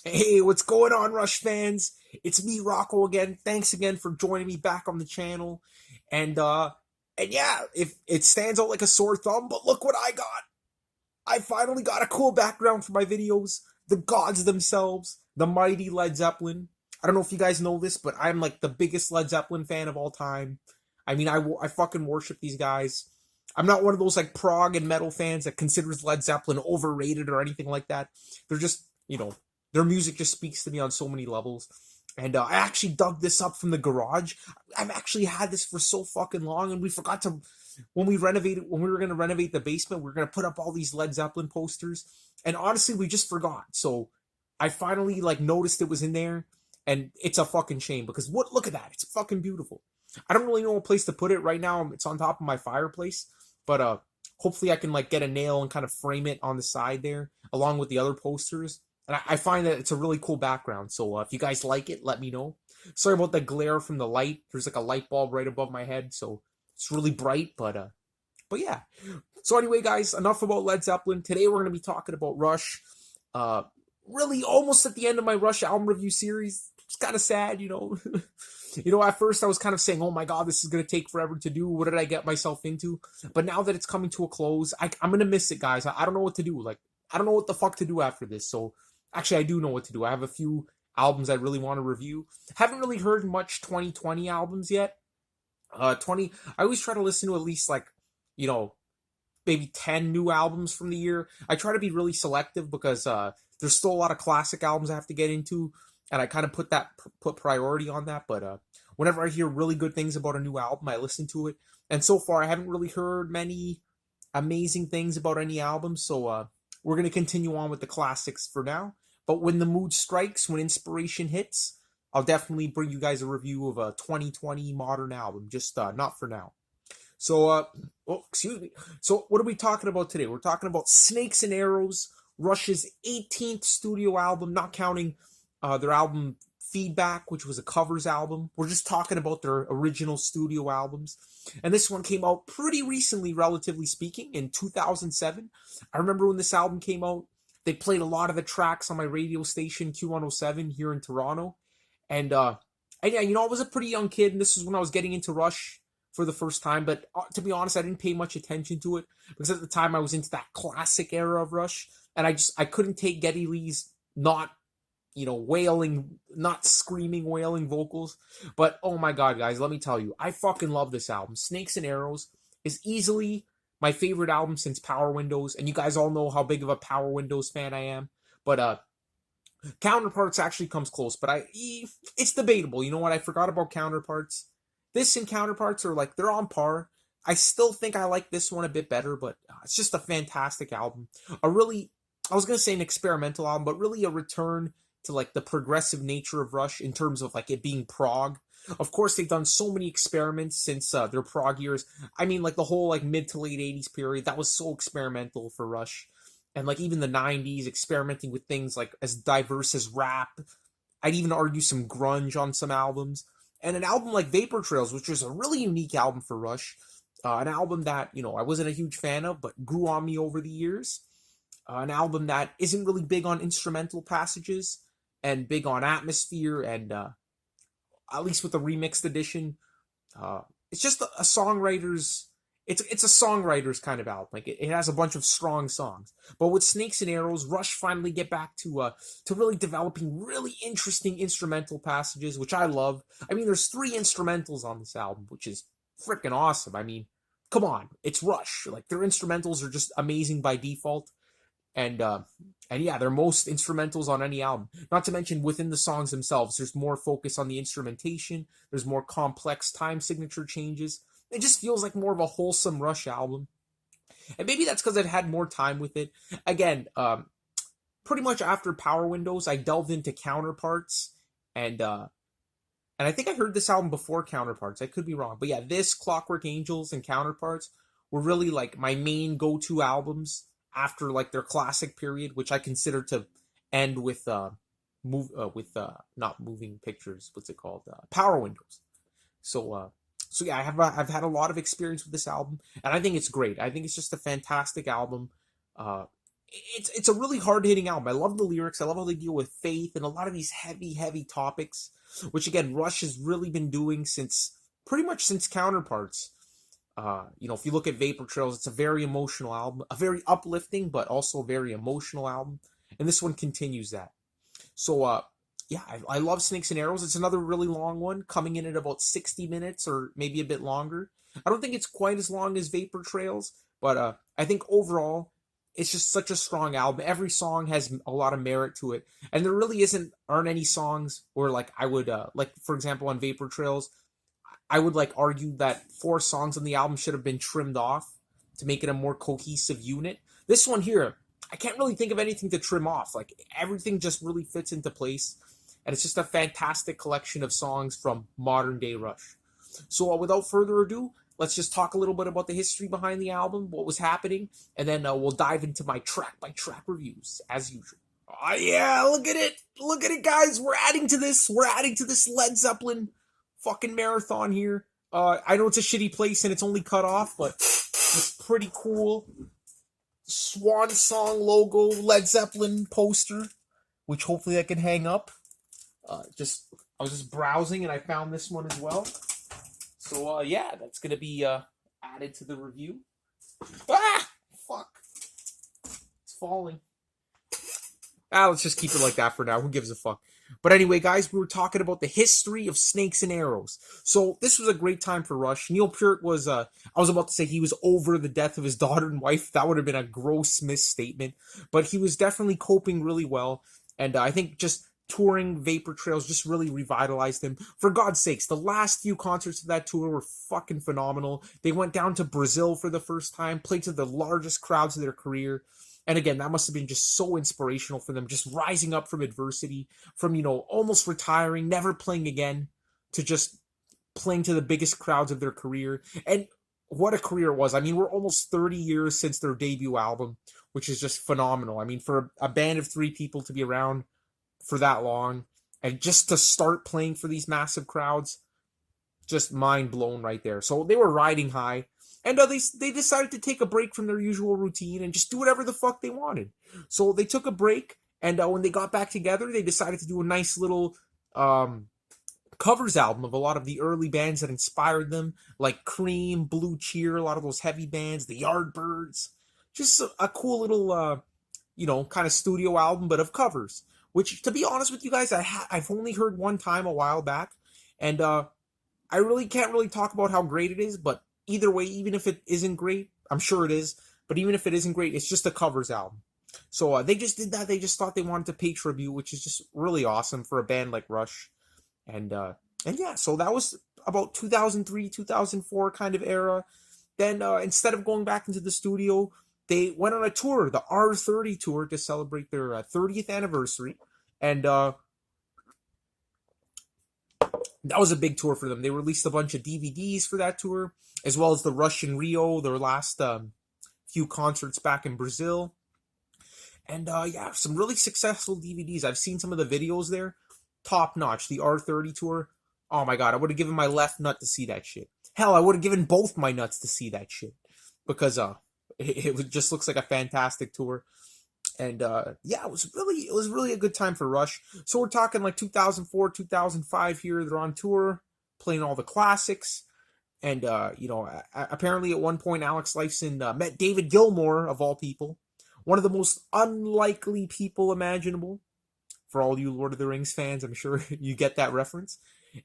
Hey, what's going on, Rush fans? It's me, Rocco again. Thanks again for joining me back on the channel. And yeah, if it stands out like a sore thumb, but look what I got. I finally got a cool background for my videos. The gods themselves, the mighty Led Zeppelin. I don't know if you guys know this, but I'm like the biggest Led Zeppelin fan of all time. I mean, I fucking worship these guys. I'm not one of those like prog and metal fans that considers Led Zeppelin overrated or anything like that. They're just, their music just speaks to me on so many levels. And I actually dug this up from the garage. I've actually had this for so fucking long, and we forgot to when we were going to renovate the basement, we were going to put up all these Led Zeppelin posters, and honestly we just forgot. So I finally like noticed it was in there, and it's a fucking shame because look at that, it's fucking beautiful. I don't really know a place to put it right now. It's on top of my fireplace, but hopefully I can like get a nail and kind of frame it on the side there along with the other posters. And I find that it's a really cool background. So if you guys like it, let me know. Sorry about the glare from the light. There's like a light bulb right above my head, so it's really bright, but yeah. So anyway, guys, enough about Led Zeppelin. Today we're gonna be talking about Rush. Uh, really, almost at the end of my Rush album review series. It's kind of sad, you know. At first I was kind of saying, "Oh my God, this is gonna take forever to do. What did I get myself into?" But now that it's coming to a close, I'm gonna miss it, guys. I don't know what to do. Like, I don't know what the fuck to do after this. So actually, I do know what to do. I have a few albums I really want to review. Haven't really heard much 2020 albums yet. 20, I always try to listen to at least like, you know, maybe 10 new albums from the year. I try to be really selective because there's still a lot of classic albums I have to get into, and I kind of put priority on that. But whenever I hear really good things about a new album, I listen to it. And so far, I haven't really heard many amazing things about any album. So we're gonna continue on with the classics for now. But when the mood strikes, when inspiration hits, I'll definitely bring you guys a review of a 2020 modern album. Just not for now. So, oh, excuse me. So, what are we talking about today? We're talking about Snakes and Arrows, Rush's 18th studio album, not counting their album Feedback, which was a covers album. We're just talking about their original studio albums. And this one came out pretty recently, relatively speaking, in 2007. I remember when this album came out, they played a lot of the tracks on my radio station, Q107, here in Toronto. And yeah, I was a pretty young kid, and this was when I was getting into Rush for the first time. But to be honest, I didn't pay much attention to it because at the time I was into that classic era of Rush, and I couldn't take Geddy Lee's not wailing, not screaming, wailing vocals. But oh my God, guys, let me tell you, I fucking love this album. Snakes and Arrows is easily my favorite album since Power Windows, and you guys all know how big of a Power Windows fan I am. But Counterparts actually comes close, but it's debatable. You know what? I forgot about Counterparts. This and Counterparts are like they're on par. I still think I like this one a bit better, but it's just a fantastic album. I was gonna say an experimental album, but really a return to like the progressive nature of Rush in terms of like it being prog. Of course, they've done so many experiments since their prog years. I mean, like the whole like mid to late '80s period that was so experimental for Rush, and like even the '90s, experimenting with things like as diverse as rap. I'd even argue some grunge on some albums, and an album like Vapor Trails, which was a really unique album for Rush. An album that I wasn't a huge fan of, but grew on me over the years. An album that isn't really big on instrumental passages and big on atmosphere, and at least with the remixed edition, it's just a songwriter's. It's a songwriter's kind of album. Like it has a bunch of strong songs. But with Snakes and Arrows, Rush finally get back to really developing really interesting instrumental passages, which I love. I mean, there's 3 instrumentals on this album, which is freaking awesome. I mean, come on, it's Rush. Like their instrumentals are just amazing by default. And yeah, they're most instrumentals on any album. Not to mention within the songs themselves, there's more focus on the instrumentation. There's more complex time signature changes. It just feels like more of a wholesome Rush album. And maybe that's because I've had more time with it. Again, pretty much after Power Windows, I delved into Counterparts, and I think I heard this album before Counterparts. I could be wrong, but yeah, this Clockwork Angels and Counterparts were really like my main go-to albums after like their classic period, which I consider to end with not moving pictures. What's it called? Power Windows. So yeah, I've had a lot of experience with this album, and I think it's great. I think it's just a fantastic album. Uh, it's a really hard-hitting album. I love the lyrics. I love how they deal with faith and a lot of these heavy topics, which again Rush has really been doing since pretty much since Counterparts. If you look at Vapor Trails, it's a very emotional album, a very uplifting but also a very emotional album, and this one continues that. So yeah, I love Snakes and Arrows. It's another really long one, coming in at about 60 minutes or maybe a bit longer. I don't think it's quite as long as Vapor Trails, but I think overall it's just such a strong album. Every song has a lot of merit to it, and there really aren't any songs where like I would like, for example, on Vapor Trails, I would like argue that 4 songs on the album should have been trimmed off to make it a more cohesive unit. This one here, I can't really think of anything to trim off. Like everything just really fits into place, and it's just a fantastic collection of songs from modern day Rush. So without further ado, let's just talk a little bit about the history behind the album, what was happening, and then we'll dive into my track-by-track reviews, as usual. Oh yeah, look at it, guys. We're adding to this Led Zeppelin fucking marathon here. I know it's a shitty place and it's only cut off, but it's pretty cool. Swan Song logo, Led Zeppelin poster, which hopefully I can hang up. I was just browsing and I found this one as well. So, yeah, that's going to be added to the review. Ah! Fuck. It's falling. Let's just keep it like that for now. Who gives a fuck? But anyway, guys, we were talking about the history of Snakes and Arrows. So this was a great time for Rush. Neil Peart was, I was about to say he was over the death of his daughter and wife. That would have been a gross misstatement. But he was definitely coping really well. And I think just touring Vapor Trails just really revitalized him. For God's sakes, the last few concerts of that tour were fucking phenomenal. They went down to Brazil for the first time, played to the largest crowds of their career. And again, that must have been just so inspirational for them, just rising up from adversity, from, almost retiring, never playing again, to just playing to the biggest crowds of their career. And what a career it was. I mean, we're almost 30 years since their debut album, which is just phenomenal. I mean, for a band of 3 people to be around for that long and just to start playing for these massive crowds, just mind blown right there. So they were riding high, and they decided to take a break from their usual routine and just do whatever the fuck they wanted. So they took a break, and when they got back together, they decided to do a nice little covers album of a lot of the early bands that inspired them, like Cream, Blue Cheer, a lot of those heavy bands, the Yardbirds. Just a cool little kind of studio album, but of covers, which, to be honest with you guys, I've only heard one time a while back, and I really can't really talk about how great it is, but either way, even if it isn't great, I'm sure it is, but even if it isn't great, it's just a covers album. So they just did that. They just thought they wanted to pay tribute, which is just really awesome for a band like Rush. And yeah, so that was about 2003, 2004 kind of era. Then instead of going back into the studio, they went on a tour, the R30 tour, to celebrate their 30th anniversary. And that was a big tour for them. They released a bunch of DVDs for that tour, as well as the Rush in Rio, their last few concerts back in Brazil. And yeah, some really successful DVDs. I've seen some of the videos there. Top notch. The R30 tour. Oh my god, I would have given my left nut to see that shit. Hell, I would have given both my nuts to see that shit. Because it just looks like a fantastic tour. And yeah, it was really a good time for Rush. So we're talking like 2004, 2005 here. They're on tour, playing all the classics. And, apparently at one point, Alex Lifeson met David Gilmour, of all people. One of the most unlikely people imaginable. For all you Lord of the Rings fans, I'm sure you get that reference.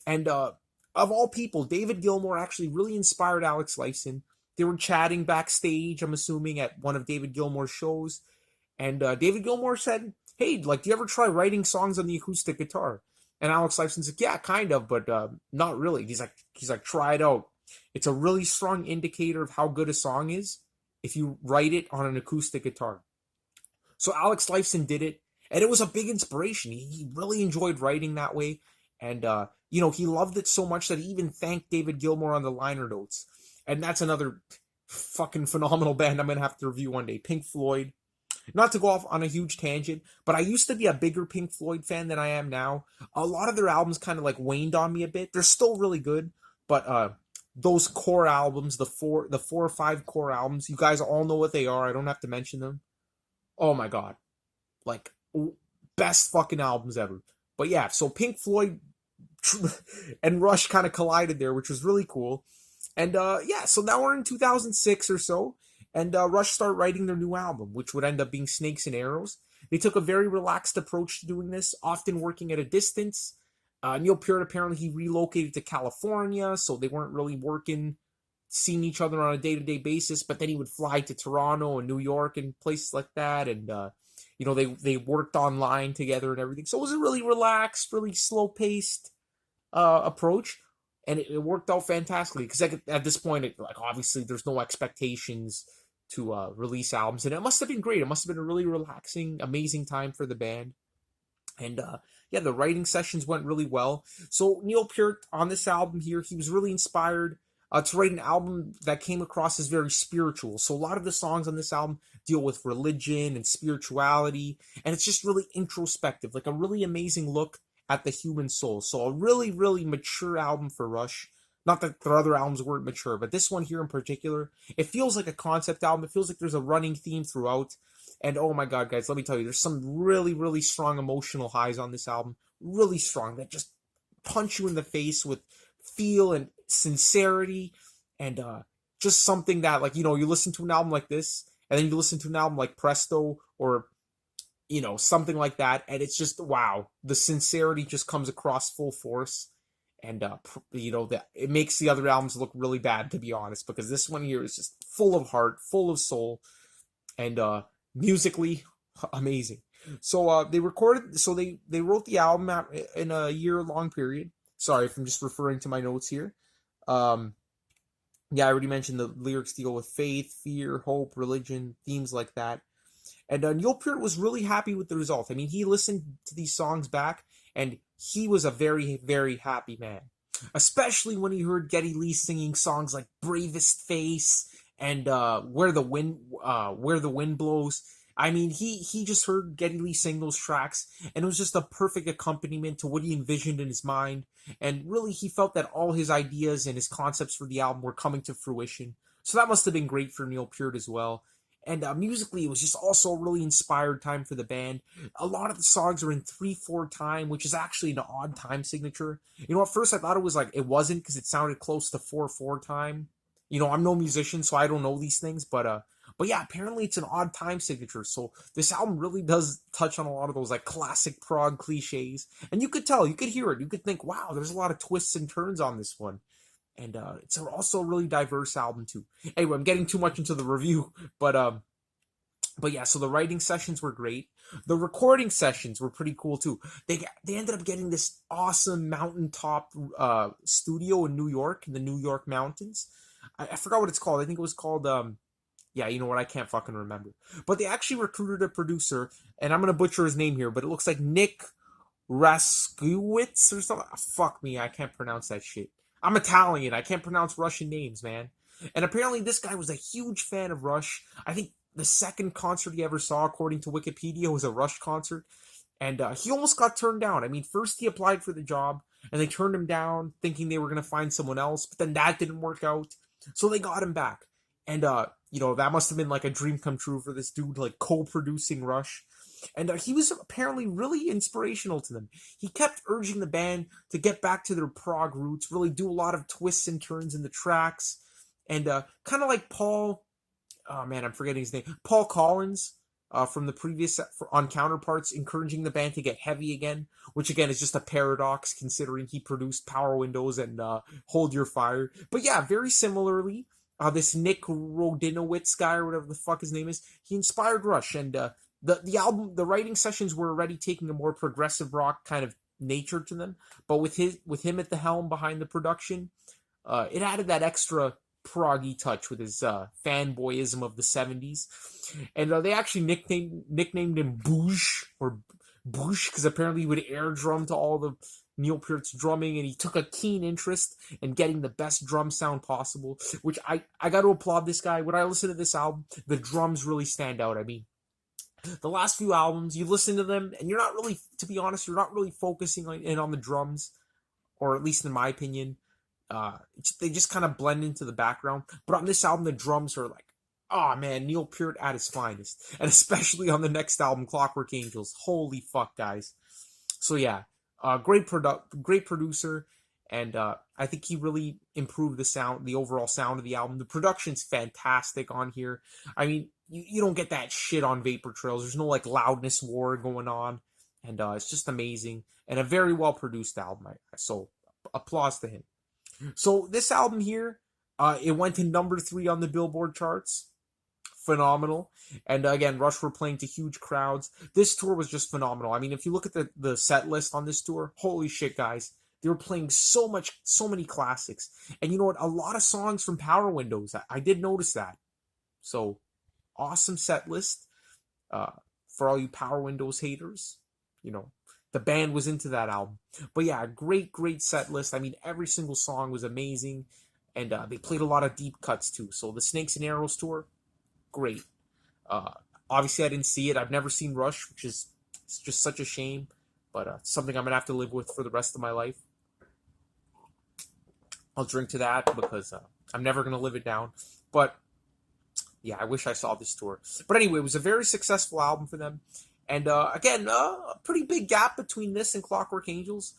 And of all people, David Gilmour actually really inspired Alex Lifeson. They were chatting backstage, I'm assuming, at one of David Gilmour's shows. And David Gilmour said, hey, do you ever try writing songs on the acoustic guitar? And Alex Lifeson's like, yeah, kind of, but not really. He's like, try it out. It's a really strong indicator of how good a song is if you write it on an acoustic guitar. So Alex Lifeson did it, and it was a big inspiration. He really enjoyed writing that way, and he loved it so much that he even thanked David Gilmour on the liner notes. And that's another fucking phenomenal band I'm going to have to review one day, Pink Floyd. Not to go off on a huge tangent, but I used to be a bigger Pink Floyd fan than I am now. A lot of their albums kind of like waned on me a bit. They're still really good, but those core albums, the four or five core albums, you guys all know what they are. I don't have to mention them. Oh my god, like best fucking albums ever. But yeah, so Pink Floyd and Rush kind of collided there, which was really cool. And yeah, so now we're in 2006 or so, and Rush started writing their new album, which would end up being Snakes and Arrows. They took a very relaxed approach to doing this, often working at a distance. Neil Peart, apparently he relocated to California, so they weren't really working, seeing each other on a day-to-day basis, but then he would fly to Toronto and New York and places like that, and they worked online together and everything. So it was a really relaxed, really slow-paced approach, and it worked out fantastically because at this point, like obviously, there's no expectations to release albums, and it must have been great. It must have been a really relaxing, amazing time for the band, and yeah, the writing sessions went really well. So Neil Peart on this album here, he was really inspired to write an album that came across as very spiritual. So a lot of the songs on this album deal with religion and spirituality, and it's just really introspective, like a really amazing look at the human soul. So a really, really mature album for Rush. Not that their other albums weren't mature, but this one here in particular, it feels like a concept album. It feels like there's a running theme throughout. And oh my god, guys, let me tell you, there's some really, really strong emotional highs on this album. Really strong, that just punch you in the face with feel and sincerity, and just something that, like, you listen to an album like this, and then you listen to an album like Presto, or something like that, and it's just, wow, the sincerity just comes across full force, and that it makes the other albums look really bad, to be honest, because this one here is just full of heart, full of soul, and musically amazing. So they wrote the album in a year-long period. Sorry if I'm just referring to my notes here. Yeah, I already mentioned the lyrics deal with faith, fear, hope, religion, themes like that. And Neil Peart was really happy with the result. I mean, he listened to these songs back, and he was a very, very happy man. Especially when he heard Geddy Lee singing songs like "Bravest Face" and "Where the Wind Blows." I mean, he just heard Geddy Lee sing those tracks, and it was just a perfect accompaniment to what he envisioned in his mind. And really, he felt that all his ideas and his concepts for the album were coming to fruition. So that must have been great for Neil Peart as well. And musically, it was just also a really inspired time for the band. A lot of the songs are in 3/4 time, which is actually an odd time signature. At first I thought it wasn't, because it sounded close to 4/4 time. I'm no musician, so I don't know these things, but yeah, apparently it's an odd time signature. So this album really does touch on a lot of those like classic prog cliches, and you could tell, you could hear it, you could think, wow, there's a lot of twists and turns on this one. And it's also a really diverse album too. Anyway, I'm getting too much into the review, but yeah. So the writing sessions were great. The recording sessions were pretty cool too. They ended up getting this awesome mountaintop studio in New York, in the New York mountains. I forgot what it's called. I think it was called yeah, you know what? I can't fucking remember. But they actually recruited a producer, and I'm gonna butcher his name here, but it looks like Nick Raskowitz or something. Fuck me, I can't pronounce that shit. I'm Italian. I can't pronounce Russian names, man. And apparently this guy was a huge fan of Rush. I think the second concert he ever saw, according to Wikipedia, was a Rush concert. And he almost got turned down. I mean, first he applied for the job, and they turned him down, thinking they were going to find someone else. But then that didn't work out. So they got him back. And, that must have been like a dream come true for this dude, like co-producing Rush. And he was apparently really inspirational to them. He kept urging the band to get back to their prog roots, really do a lot of twists and turns in the tracks. And kind of like Paul, oh man, I'm forgetting his name, Paul Collins from the previous, on Counterparts, encouraging the band to get heavy again, which again is just a paradox considering he produced Power Windows and Hold Your Fire. But yeah, very similarly, this Nick Rodinowitz guy, or whatever the fuck his name is, he inspired Rush. And the album, the writing sessions were already taking a more progressive rock kind of nature to them, but with him at the helm behind the production, it added that extra proggy touch with his fanboyism of the 70s. And they actually nicknamed him Boosh, or Boosh, because apparently he would air drum to all the Neil Peart's drumming, and he took a keen interest in getting the best drum sound possible, which I got to applaud this guy. When I listen to this album, the drums really stand out. I mean, the last few albums, you listen to them, and you're not really, to be honest, you're not really focusing on the drums, or at least in my opinion. They just kind of blend into the background. But on this album, the drums are like Oh man, Neil Peart at his finest, and especially on the next album, Clockwork Angels. Holy fuck, guys! So yeah, great producer, and I think he really improved the sound, the overall sound of the album. The production's fantastic on here. I mean, you don't get that shit on Vapor Trails. There's no like loudness war going on, and it's just amazing and a very well produced album. So applause to him. So this album here, it went to number 3 on the Billboard charts. Phenomenal. And again, Rush were playing to huge crowds. This tour was just phenomenal. I mean, if you look at the set list on this tour, holy shit, guys. They were playing so many classics. And you know what? A lot of songs from Power Windows. I did notice that. So, awesome set list. For all you Power Windows haters, you know, the band was into that album. But yeah, great set list. I mean, every single song was amazing. And they played a lot of deep cuts too. So the Snakes and Arrows tour, great. Obviously, I didn't see it. I've never seen Rush, which is just such a shame. But something I'm going to have to live with for the rest of my life. I'll drink to that because I'm never going to live it down. But yeah, I wish I saw this tour. But anyway, it was a very successful album for them. And again, a pretty big gap between this and Clockwork Angels.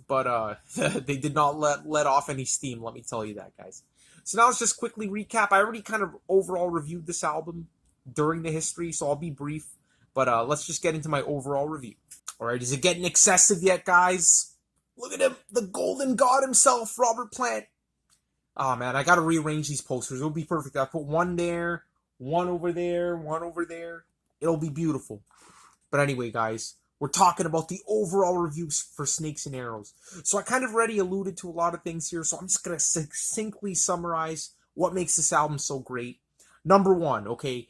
But they did not let off any steam, let me tell you that, guys. So now let's just quickly recap. I already kind of overall reviewed this album during the history, so I'll be brief. But let's just get into my overall review. Alright, is it getting excessive yet, guys? Look at him, the golden god himself, Robert Plant. Oh man, I gotta rearrange these posters. It'll be perfect. I'll put one there, one over there, one over there. It'll be beautiful. But anyway, guys, we're talking about the overall reviews for Snakes and Arrows. So I kind of already alluded to a lot of things here, so I'm just going to succinctly summarize what makes this album so great. Number 1, okay,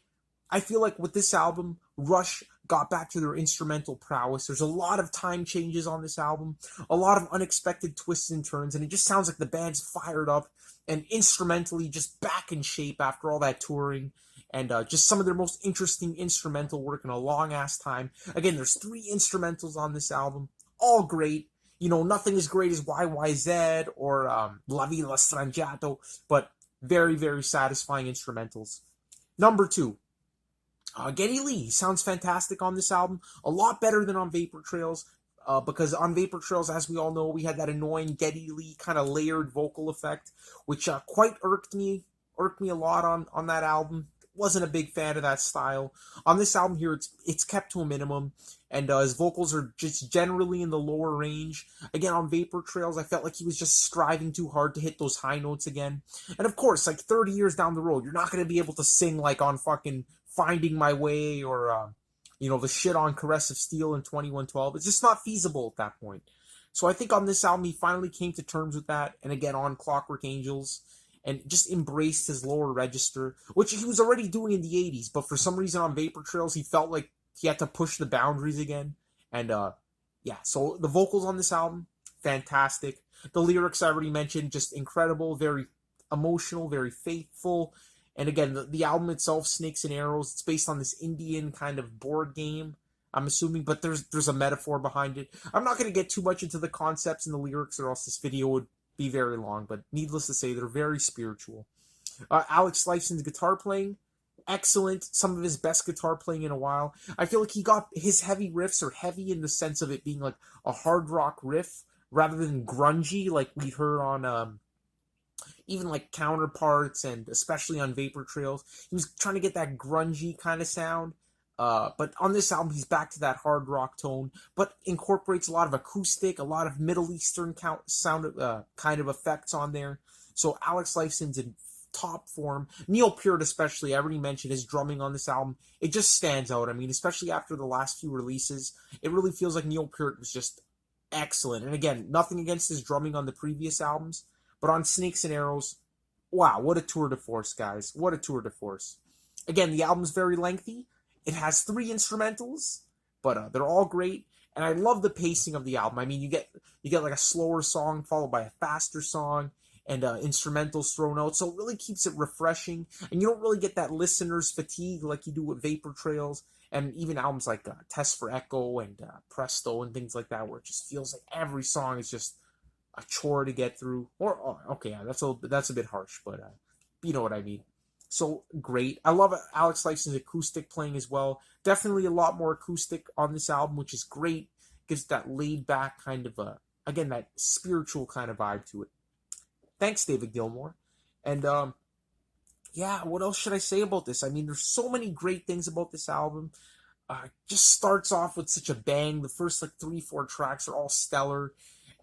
I feel like with this album, Rush got back to their instrumental prowess. There's a lot of time changes on this album, a lot of unexpected twists and turns, and it just sounds like the band's fired up and instrumentally just back in shape after all that touring. And just some of their most interesting instrumental work in a long-ass time. Again, there's 3 instrumentals on this album. All great. You know, nothing as great as YYZ or La Villa Strangiato, but very, very satisfying instrumentals. Number 2, Geddy Lee sounds fantastic on this album. A lot better than on Vapor Trails. Because on Vapor Trails, as we all know, we had that annoying Geddy Lee kind of layered vocal effect, which quite irked me a lot on that album. Wasn't a big fan of that style. On this album here, it's kept to a minimum, and his vocals are just generally in the lower range. Again, on Vapor Trails, I felt like he was just striving too hard to hit those high notes again. And of course, like 30 years down the road, you're not going to be able to sing like on fucking Finding My Way or, the shit on Caress of Steel in 2112. It's just not feasible at that point. So I think on this album, he finally came to terms with that. And again, on Clockwork Angels, and just embraced his lower register, which he was already doing in the 80s, but for some reason on Vapor Trails, he felt like he had to push the boundaries again. And, yeah, so the vocals on this album, fantastic. The lyrics I already mentioned, just incredible, very emotional, very faithful. And again, the album itself, Snakes and Arrows, it's based on this Indian kind of board game, I'm assuming, but there's a metaphor behind it. I'm not going to get too much into the concepts and the lyrics, or else this video would be very long, but needless to say, they're very spiritual. Alex Lifeson's guitar playing, excellent. Some of his best guitar playing in a while. I feel like he got his heavy riffs are heavy in the sense of it being like a hard rock riff rather than grungy like we heard on even like Counterparts and especially on Vapor Trails. He was trying to get that grungy kind of sound. But on this album, he's back to that hard rock tone, but incorporates a lot of acoustic, a lot of Middle Eastern sound kind of effects on there. So Alex Lifeson's in top form. Neil Peart especially, I already mentioned his drumming on this album. It just stands out. I mean, especially after the last few releases, it really feels like Neil Peart was just excellent. And again, nothing against his drumming on the previous albums, but on Snakes and Arrows, wow, what a tour de force, guys. What a tour de force. Again, the album's very lengthy. It has 3 instrumentals, but they're all great, and I love the pacing of the album. I mean, you get like a slower song followed by a faster song, and instrumentals thrown out, so it really keeps it refreshing, and you don't really get that listener's fatigue like you do with Vapor Trails, and even albums like Test for Echo and Presto and things like that, where it just feels like every song is just a chore to get through. Or okay, yeah, that's a bit harsh, but you know what I mean. So great. I love Alex Lifeson's acoustic playing as well. Definitely a lot more acoustic on this album, which is great. Gives that laid back kind of again, that spiritual kind of vibe to it. Thanks, David Gilmour. And yeah, what else should I say about this? I mean, there's so many great things about this album. Just starts off with such a bang. The first like 3-4 tracks are all stellar,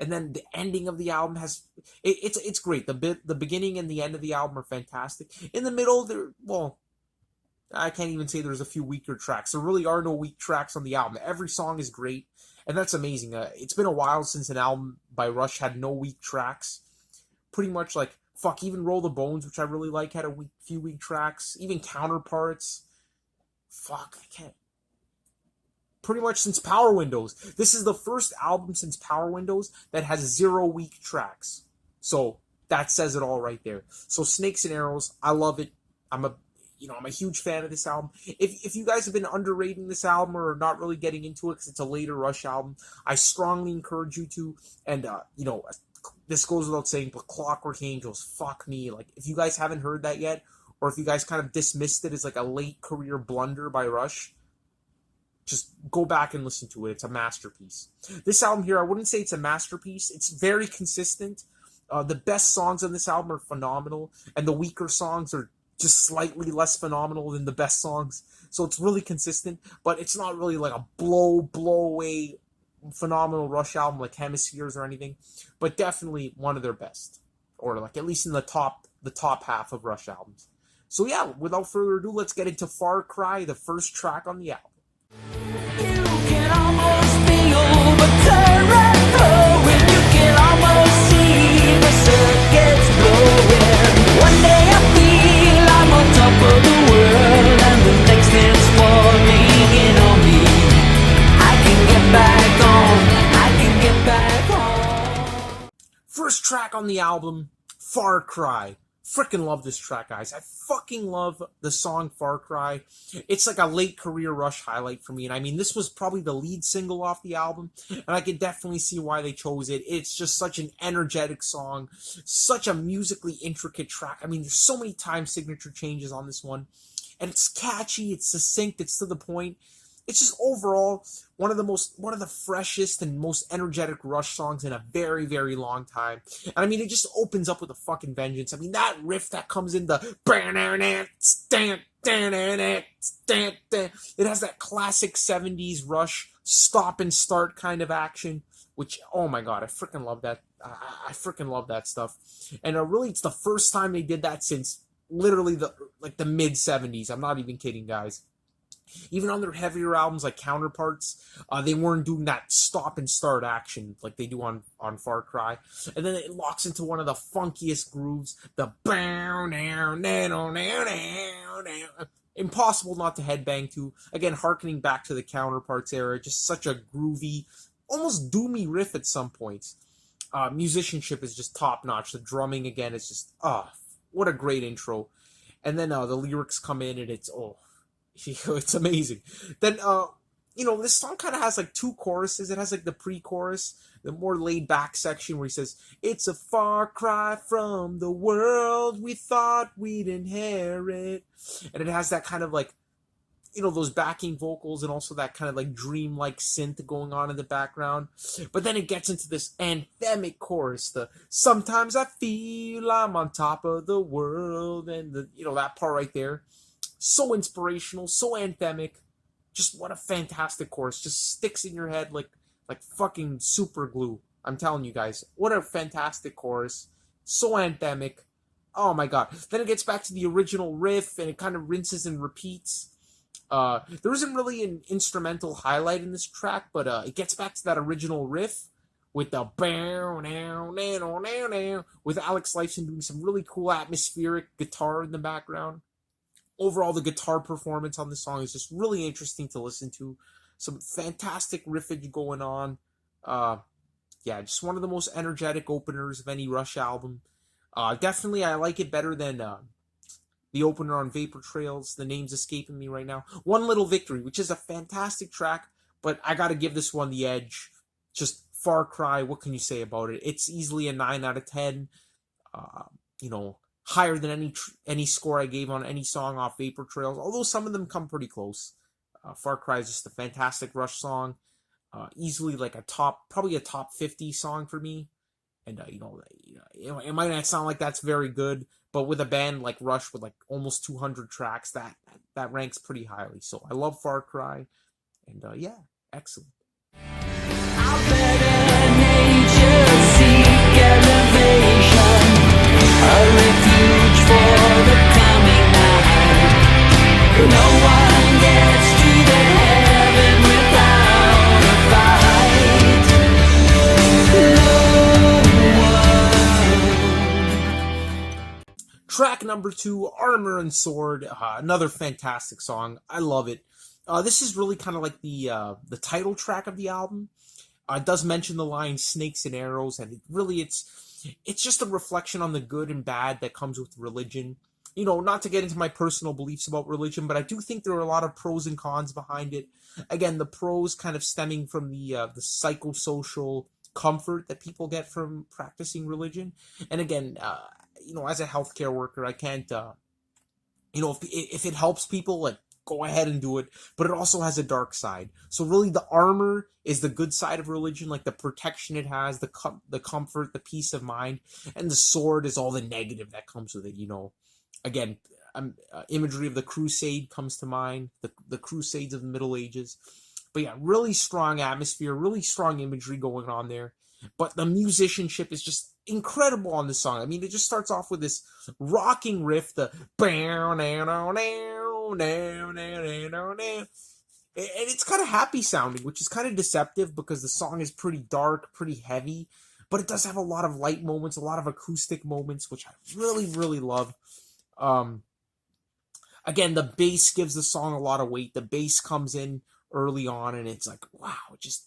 and then the ending of the album has it's great. The beginning and the end of the album are fantastic. In the middle, I can't even say there's a few weaker tracks. There really are no weak tracks on the album. Every song is great, and that's amazing. It's been a while since an album by Rush had no weak tracks. Pretty much like even Roll the Bones, which I really like, had a few weak tracks. Even Counterparts. I can't. Pretty much since Power Windows. This is the first album since Power Windows that has 0 weak tracks. So that says it all right there. So Snakes and Arrows, I love it. I'm a huge fan of this album. If you guys have been underrating this album or not really getting into it because it's a later Rush album, I strongly encourage you to. And this goes without saying, but Clockwork Angels, fuck me. Like, if you guys haven't heard that yet, or if you guys kind of dismissed it as like a late career blunder by Rush, just go back and listen to it. It's a masterpiece. This album here, I wouldn't say it's a masterpiece. It's very consistent. The best songs on this album are phenomenal, and the weaker songs are just slightly less phenomenal than the best songs. So it's really consistent, but it's not really like a blow away phenomenal Rush album like Hemispheres or anything, but definitely one of their best, or like at least in the top half of Rush albums. So yeah, without further ado, let's get into Far Cry, the first track on the album. You can almost feel the terror when you can almost see the circuits blowing. One day I feel I'm on top of the world, and the next it's falling in on me. I can get back on. First track on the album, Far Cry. Freaking love this track, guys. I fucking love the song Far Cry. It's like a late career Rush highlight for me. And I mean, this was probably the lead single off the album, and I can definitely see why they chose it. It's just such an energetic song, such a musically intricate track. I mean, there's so many time signature changes on this one, and it's catchy, it's succinct, it's to the point. It's just overall one of the freshest and most energetic Rush songs in a very, very long time. And I mean, it just opens up with a fucking vengeance. I mean, that riff that comes in it has that classic 70s Rush stop and start kind of action, which, oh my god, I freaking love that. I freaking love that stuff. And really, it's the first time they did that since literally the mid 70s. I'm not even kidding, guys. Even on their heavier albums like Counterparts, they weren't doing that stop and start action like they do on Far Cry. And then it locks into one of the funkiest grooves, the impossible not to headbang to. Again, harkening back to the Counterparts era, just such a groovy, almost doomy riff at some points. Musicianship is just top notch. The drumming again is just what a great intro. And then the lyrics come in and it's it's amazing. Then, this song kind of has like 2 choruses. It has like the pre-chorus, the more laid-back section where he says, "It's a far cry from the world we thought we'd inherit." And it has that kind of like, those backing vocals and also that kind of like dream-like synth going on in the background. But then it gets into this anthemic chorus, the "Sometimes I feel I'm on top of the world," and that part right there. So inspirational, so anthemic. Just what a fantastic chorus. Just sticks in your head like fucking super glue. I'm telling you guys. What a fantastic chorus. So anthemic. Oh my god. Then it gets back to the original riff and it kind of rinses and repeats. There isn't really an instrumental highlight in this track, but it gets back to that original riff with the with Alex Lifeson doing some really cool atmospheric guitar in the background. Overall, the guitar performance on this song is just really interesting to listen to. Some fantastic riffage going on. Just one of the most energetic openers of any Rush album. Definitely, I like it better than the opener on Vapor Trails. The name's escaping me right now. One Little Victory, which is a fantastic track, but I gotta give this one the edge. Just Far Cry, what can you say about it? It's easily a 9 out of 10. higher than any score I gave on any song off Vapor Trails, although some of them come pretty close. Far Cry is just a fantastic Rush song. Easily like probably a top 50 song for me. And it might not sound like that's very good, but with a band like Rush with like almost 200 tracks, that ranks pretty highly. So I love Far Cry, and yeah, excellent. I'll better nature seek elevation, a refuge for the coming night. No one gets to the heaven without a fight. Track number 2, Armor and Sword, another fantastic song. I love it. This is really kind of like the title track of the album. It does mention the line "snakes and arrows," and it's just a reflection on the good and bad that comes with religion. Not to get into my personal beliefs about religion, but I do think there are a lot of pros and cons behind it. Again, the pros kind of stemming from the psychosocial comfort that people get from practicing religion, and again, as a healthcare worker, I can't, if it helps people, like, go ahead and do it, but it also has a dark side. So really the armor is the good side of religion, like the protection it has, the comfort, the peace of mind, and the sword is all the negative that comes with it. Again, imagery of the crusade comes to mind, the crusades of the Middle Ages. But yeah, really strong atmosphere, really strong imagery going on there. But the musicianship is just incredible on this song. I mean, it just starts off with this rocking riff, the and it's kind of happy sounding, which is kind of deceptive because the song is pretty dark, pretty heavy, but it does have a lot of light moments, a lot of acoustic moments, which I really, really love. Again, the bass gives the song a lot of weight. The bass comes in early on, and it's like, wow, it just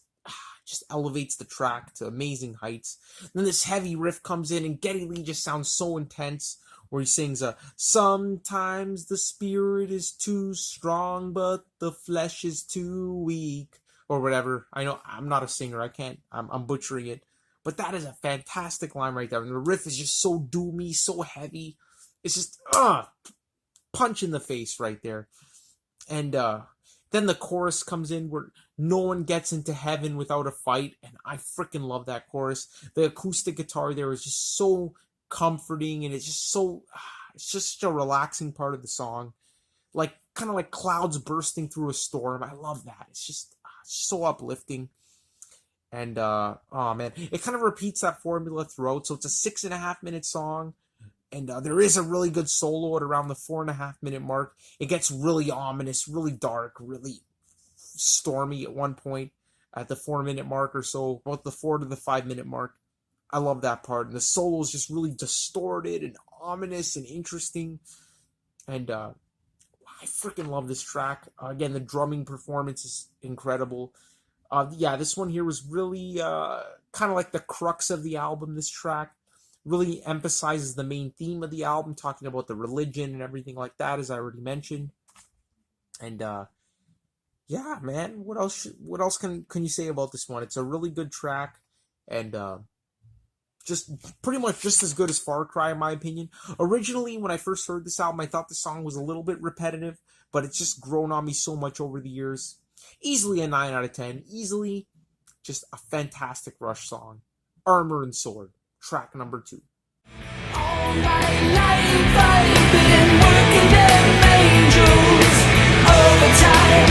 elevates the track to amazing heights. Then this heavy riff comes in, and Geddy Lee just sounds so intense, where he sings, sometimes the spirit is too strong, but the flesh is too weak, or whatever. I know, I'm not a singer, I'm butchering it, but that is a fantastic line right there, and the riff is just so doomy, so heavy. It's just, punch in the face right there. And, then the chorus comes in where no one gets into heaven without a fight, and I freaking love that chorus. The acoustic guitar there is just so comforting, and it's just a relaxing part of the song. Like, kind of like clouds bursting through a storm. I love that. It's just so uplifting. And, oh man, it kind of repeats that formula throughout, so it's a 6.5-minute song. And there is a really good solo at around the 4.5-minute mark. It gets really ominous, really dark, really stormy at one point at the 4-minute mark or so, about the 4 to the 5-minute mark. I love that part. And the solo is just really distorted and ominous and interesting. And I freaking love this track. Again, the drumming performance is incredible. Yeah, this one here was really kind of like the crux of the album, this track. Really emphasizes the main theme of the album, talking about the religion and everything like that, as I already mentioned. And yeah, man, what else can you say about this one? It's a really good track, and just pretty much just as good as Far Cry, in my opinion. Originally, when I first heard this album, I thought the song was a little bit repetitive, but it's just grown on me so much over the years. Easily a 9 out of 10. Easily just a fantastic Rush song. Armor and Sword. Track number 2. All my life I've been working them angels overtime,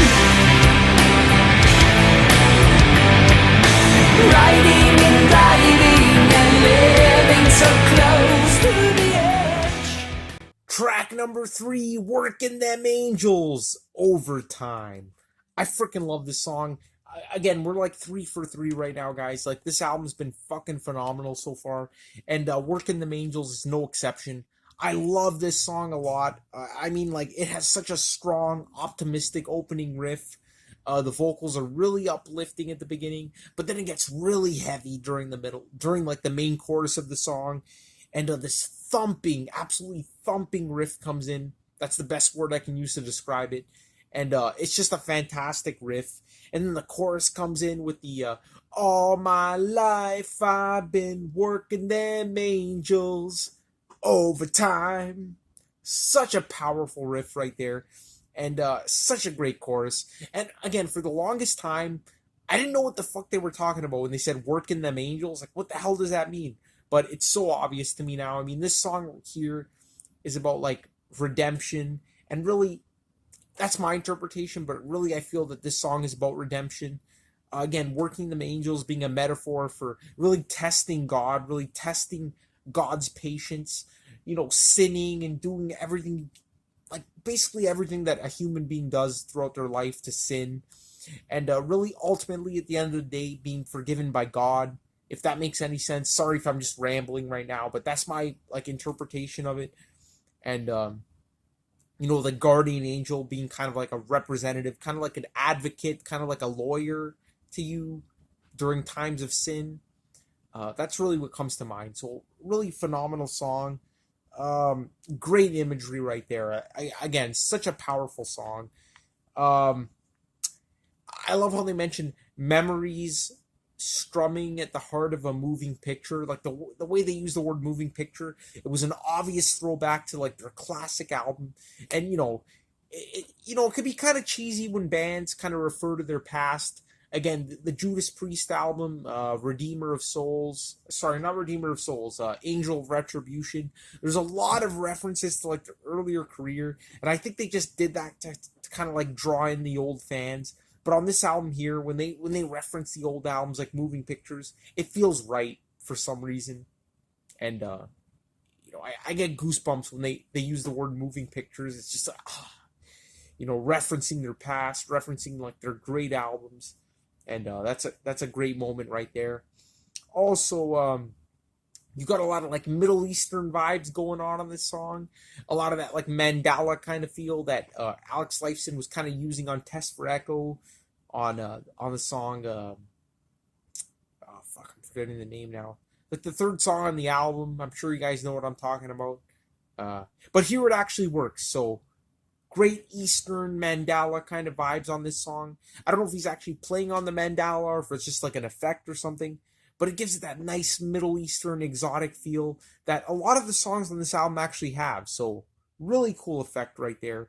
riding and riding and living so close to the edge. Track number 3, Workin' Them Angels Overtime. I freaking love this song. Again, we're like 3 for 3 right now, guys. Like, this album's been fucking phenomenal so far, and Workin' Them Angels is no exception. I love this song a lot. I mean, like, it has such a strong, optimistic opening riff. The vocals are really uplifting at the beginning, but then it gets really heavy during like the main chorus of the song, and this thumping, absolutely thumping riff comes in. That's the best word I can use to describe it. And it's just a fantastic riff. And then the chorus comes in with the all my life I've been working them angels. overtime. Such a powerful riff right there, and such a great chorus. And again, for the longest time, I didn't know what the fuck they were talking about when they said "working them angels." Like, what the hell does that mean? But it's so obvious to me now. I mean, this song here is about like redemption, and really, that's my interpretation. But really, I feel that this song is about redemption. Again, working them angels being a metaphor for really testing God, really testing God's patience, sinning and doing everything, like basically everything that a human being does throughout their life to sin. And really, ultimately, at the end of the day, being forgiven by God, if that makes any sense. Sorry if I'm just rambling right now, but that's my like interpretation of it. And the guardian angel being kind of like a representative, kind of like an advocate, kind of like a lawyer to you during times of sin. That's really what comes to mind. So really phenomenal song. Great imagery right there. Again, such a powerful song. I love how they mention memories strumming at the heart of a moving picture. Like the way they use the word moving picture, it was an obvious throwback to like their classic album. And it could be kind of cheesy when bands kind of refer to their past. Again, the Judas Priest album, Redeemer of Souls. Sorry, not Redeemer of Souls. Angel of Retribution. There's a lot of references to like their earlier career, and I think they just did that to kind of like draw in the old fans. But on this album here, when they reference the old albums like Moving Pictures, it feels right for some reason, and I get goosebumps when they use the word Moving Pictures. It's just referencing their past, referencing like their great albums. And that's a great moment right there. Also, you got a lot of like Middle Eastern vibes going on this song. A lot of that like mandala kind of feel that Alex Lifeson was kind of using on Test for Echo on the song. Fuck, I'm forgetting the name now. Like the third song on the album. I'm sure you guys know what I'm talking about. But here it actually works. So great Eastern mandala kind of vibes on this song. I don't know if he's actually playing on the mandala or if it's just like an effect or something, but it gives it that nice Middle Eastern exotic feel that a lot of the songs on this album actually have. So really cool effect right there.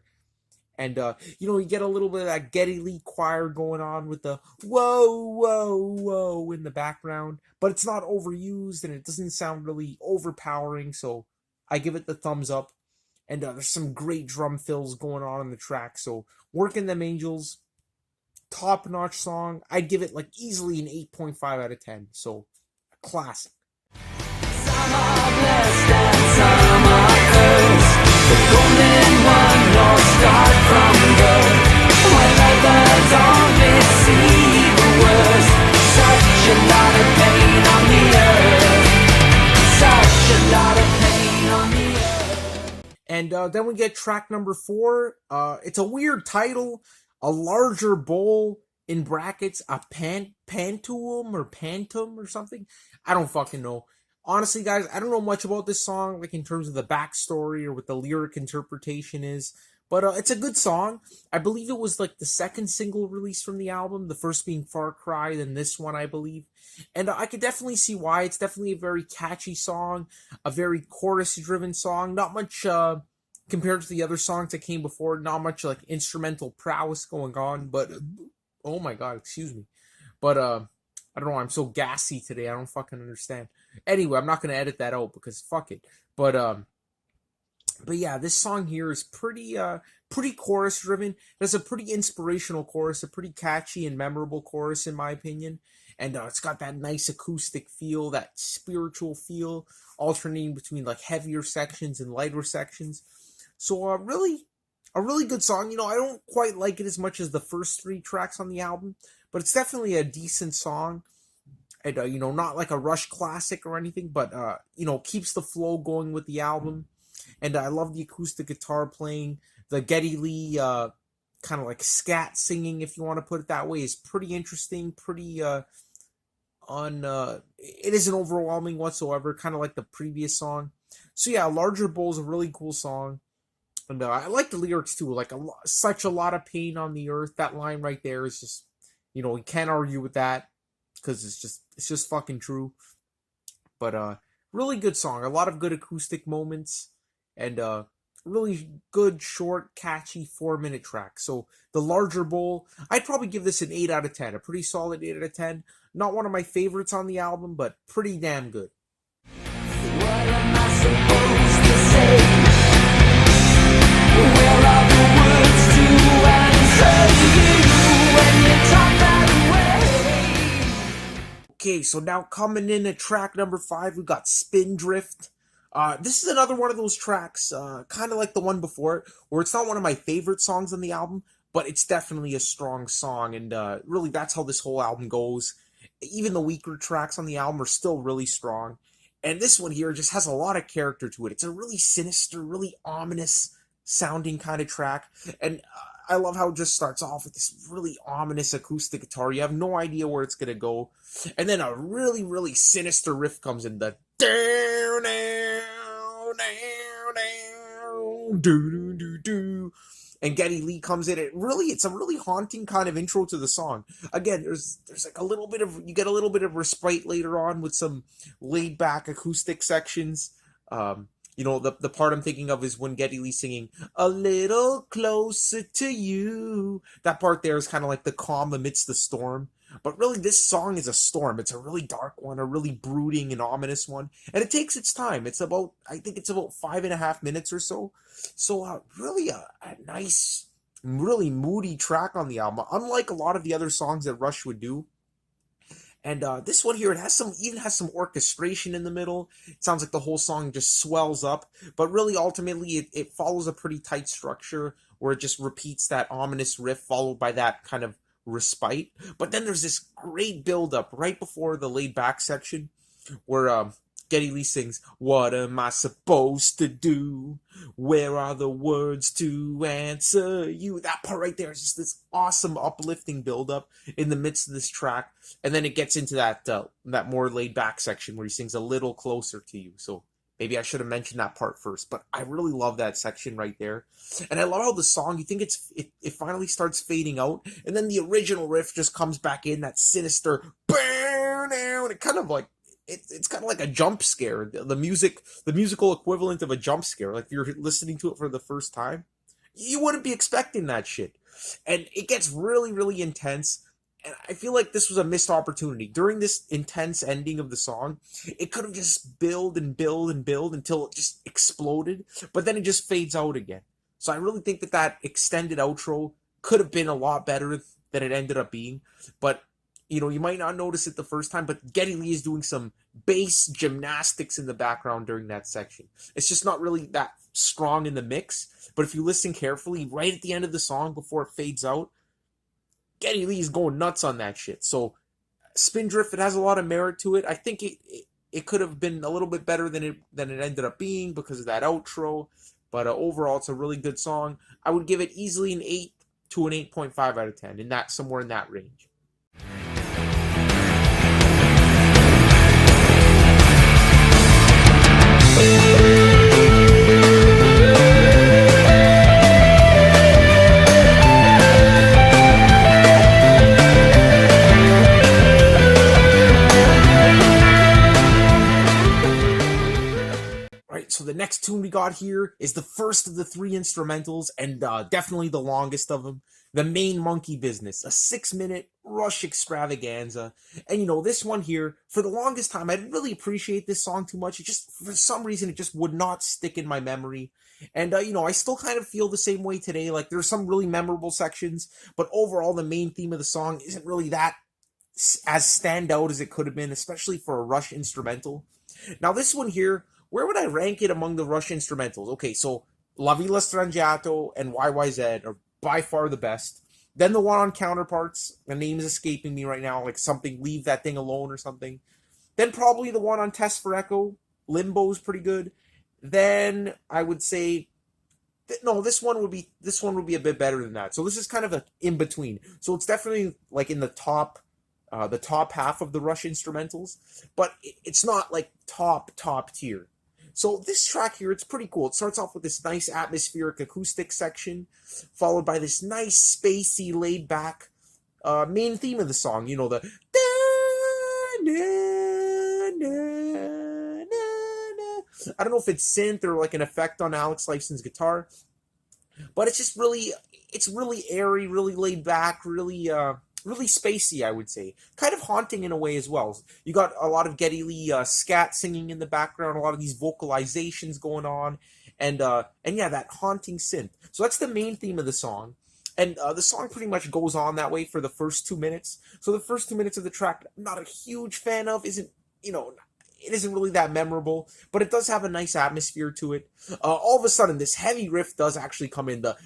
And, you get a little bit of that Geddy Lee choir going on with the whoa, whoa, whoa in the background, but it's not overused and it doesn't sound really overpowering. So I give it the thumbs up. And there's some great drum fills going on in the track. So Working Them Angels, top-notch song. I'd give it like easily an 8.5 out of 10. So a classic. Some are blessed and some are cursed. The golden one will start from birth. When others only see the worst. Such a lot of pain on the earth. Such a lot of pain on the earth. And then we get track number 4. It's a weird title. A larger bowl, in brackets, a Pantoum or Pantoum or something. I don't fucking know. Honestly, guys, I don't know much about this song, like in terms of the backstory or what the lyric interpretation is. But it's a good song. I believe it was like the second single released from the album. The first being Far Cry, then this one, I believe. And I could definitely see why. It's definitely a very catchy song. A very chorus-driven song. Not much, compared to the other songs that came before, not much like instrumental prowess going on. But, oh my god, excuse me. But, I don't know, I'm so gassy today. I don't fucking understand. Anyway, I'm not going to edit that out because fuck it. But yeah, this song here is pretty chorus driven. There's a pretty inspirational chorus, a pretty catchy and memorable chorus in my opinion. And it's got that nice acoustic feel, that spiritual feel, alternating between like heavier sections and lighter sections. So a really good song. I don't quite like it as much as the first 3 tracks on the album, but it's definitely a decent song. And not like a Rush classic or anything, but keeps the flow going with the album. And I love the acoustic guitar playing. The Geddy Lee kind of like scat singing, if you want to put it that way, is pretty interesting. Pretty it isn't overwhelming whatsoever, kind of like the previous song. So yeah, Larger Bowl is a really cool song. And I like the lyrics too. Like such a lot of pain on the earth. That line right there is just, you can't argue with that because it's just fucking true. But Really good song. A lot of good acoustic moments, and really good, short, catchy 4-minute track. So the larger bowl, I'd probably give this an 8 out of 10. A pretty solid 8 out of 10. Not one of my favorites on the album, but pretty damn good. What am I supposed to say? Where are the words to answer you when you talk that way? Okay, so now coming in at track number 5, we got Spindrift. This is another one of those tracks, kind of like the one before it, where it's not one of my favorite songs on the album, but it's definitely a strong song, and really that's how this whole album goes. Even the weaker tracks on the album are still really strong. And this one here just has a lot of character to it. It's a really sinister, really ominous sounding kind of track. And I love how it just starts off with this really ominous acoustic guitar. You have no idea where it's going to go. And then a really, really sinister riff comes in. The down, down, down, down, do, do, do. And Geddy Lee comes in. It's a really haunting kind of intro to the song. Again, there's like you get a little bit of respite later on with some laid back acoustic sections. The part I'm thinking of is when Geddy Lee singing "A Little Closer to You." That part there is kind of like the calm amidst the storm. But really, this song is a storm. It's a really dark one, a really brooding and ominous one. And it takes its time. I think it's about 5.5 minutes or so. So really a nice, really moody track on the album. Unlike a lot of the other songs that Rush would do. And this one here, it has some orchestration in the middle. It sounds like the whole song just swells up. But really, ultimately, it follows a pretty tight structure where it just repeats that ominous riff followed by that kind of respite. But then there's this great build-up right before the laid-back section where Geddy Lee sings, "What am I supposed to do? Where are the words to answer you?" That part right there is just this awesome uplifting build-up in the midst of this track. And then it gets into that more laid-back section where he sings "A Little Closer to You." So maybe I should have mentioned that part first, but I really love that section right there. And I love how the song, you think it finally starts fading out, and then the original riff just comes back in, that sinister, and it kind of like, it's kind of like a jump scare. The musical equivalent of a jump scare. Like if you're listening to it for the first time, you wouldn't be expecting that shit. And it gets really, really intense. And I feel like this was a missed opportunity. During this intense ending of the song, it could have just build and build and build until it just exploded. But then it just fades out again. So I really think that extended outro could have been a lot better than it ended up being. But you might not notice it the first time, but Geddy Lee is doing some bass gymnastics in the background during that section. It's just not really that strong in the mix, but if you listen carefully, right at the end of the song before it fades out, Geddy Lee is going nuts on that shit. So Spindrift, it has a lot of merit to it. I think it could have been a little bit better than it ended up being because of that outro, but overall, it's a really good song. I would give it easily an 8 to an 8.5 out of 10, somewhere in that range. So the next tune we got here is the first of the 3 instrumentals, and definitely the longest of them. The Main Monkey Business, a 6-minute Rush extravaganza. And this one here, for the longest time, I didn't really appreciate this song too much. For some reason, it just would not stick in my memory. And, I still kind of feel the same way today. Like, there's some really memorable sections, but overall, the main theme of the song isn't really that as standout as it could have been, especially for a Rush instrumental. Now, this one here, where would I rank it among the Rush instrumentals? Okay, so La Villa Strangiato and YYZ are by far the best. Then the one on Counterparts, the name is escaping me right now, like something Leave That Thing Alone or something. Then probably the one on Test for Echo, Limbo's pretty good. Then I would say, this one would be a bit better than that. So this is kind of an in between. So it's definitely like in the top half of the Rush instrumentals, but it's not like top tier. So this track here, it's pretty cool. It starts off with this nice atmospheric acoustic section, followed by this nice spacey, laid-back main theme of the song. The I don't know if it's synth or like an effect on Alex Lifeson's guitar, but it's just really, it's really airy, really laid back, really spacey, I would say. Kind of haunting in a way as well. You got a lot of Geddy Lee scat singing in the background, a lot of these vocalizations going on, and yeah, that haunting synth. So that's the main theme of the song. And the song pretty much goes on that way for the first 2 minutes. So the first 2 minutes of the track, I'm not a huge fan of, isn't, you know, it isn't really that memorable, but it does have a nice atmosphere to it. All of a sudden, this heavy riff does actually come in. The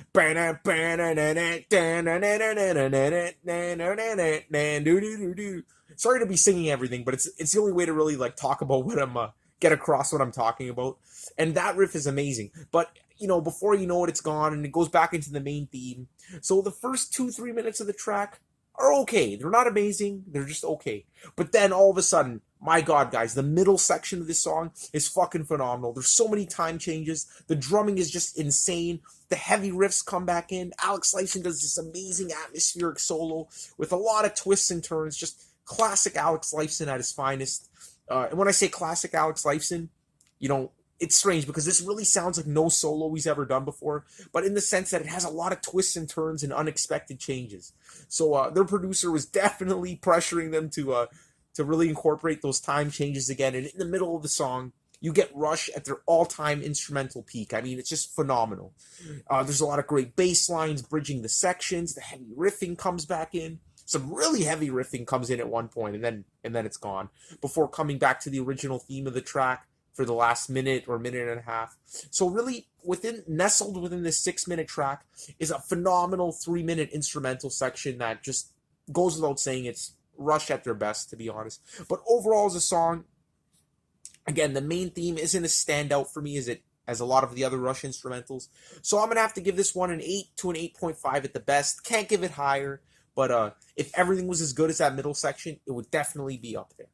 sorry to be singing everything, but it's the only way to really like talk about what I'm get across what I'm talking about. And that riff is amazing. But you know, before you know it, it's gone, and it goes back into the main theme. So the first 2-3 minutes of the track are okay. They're not amazing. They're just okay. But then all of a sudden, my God, guys, the middle section of this song is fucking phenomenal. There's so many time changes. The drumming is just insane. The heavy riffs come back in. Alex Lifeson does this amazing atmospheric solo with a lot of twists and turns. Just classic Alex Lifeson at his finest. And when I say classic Alex Lifeson, you know, it's strange because this really sounds like no solo he's ever done before, but in the sense that it has a lot of twists and turns and unexpected changes. So their producer was definitely pressuring them to really incorporate those time changes again. And in the middle of the song, you get Rush at their all-time instrumental peak. I mean, it's just phenomenal. There's a lot of great bass lines bridging the sections. The heavy riffing comes back in. Some really heavy riffing comes in at one point, and then it's gone before coming back to the original theme of the track for the last minute or minute and a half. So really, nestled within this 6-minute track is a phenomenal 3-minute instrumental section that just goes without saying. It's Rush at their best, to be honest. But overall, as a song, again, the main theme isn't as standout for me as a lot of the other Rush instrumentals. So I'm gonna have to give this one an 8 to an 8.5 at the best. Can't give it higher, but if everything was as good as that middle section, it would definitely be up there.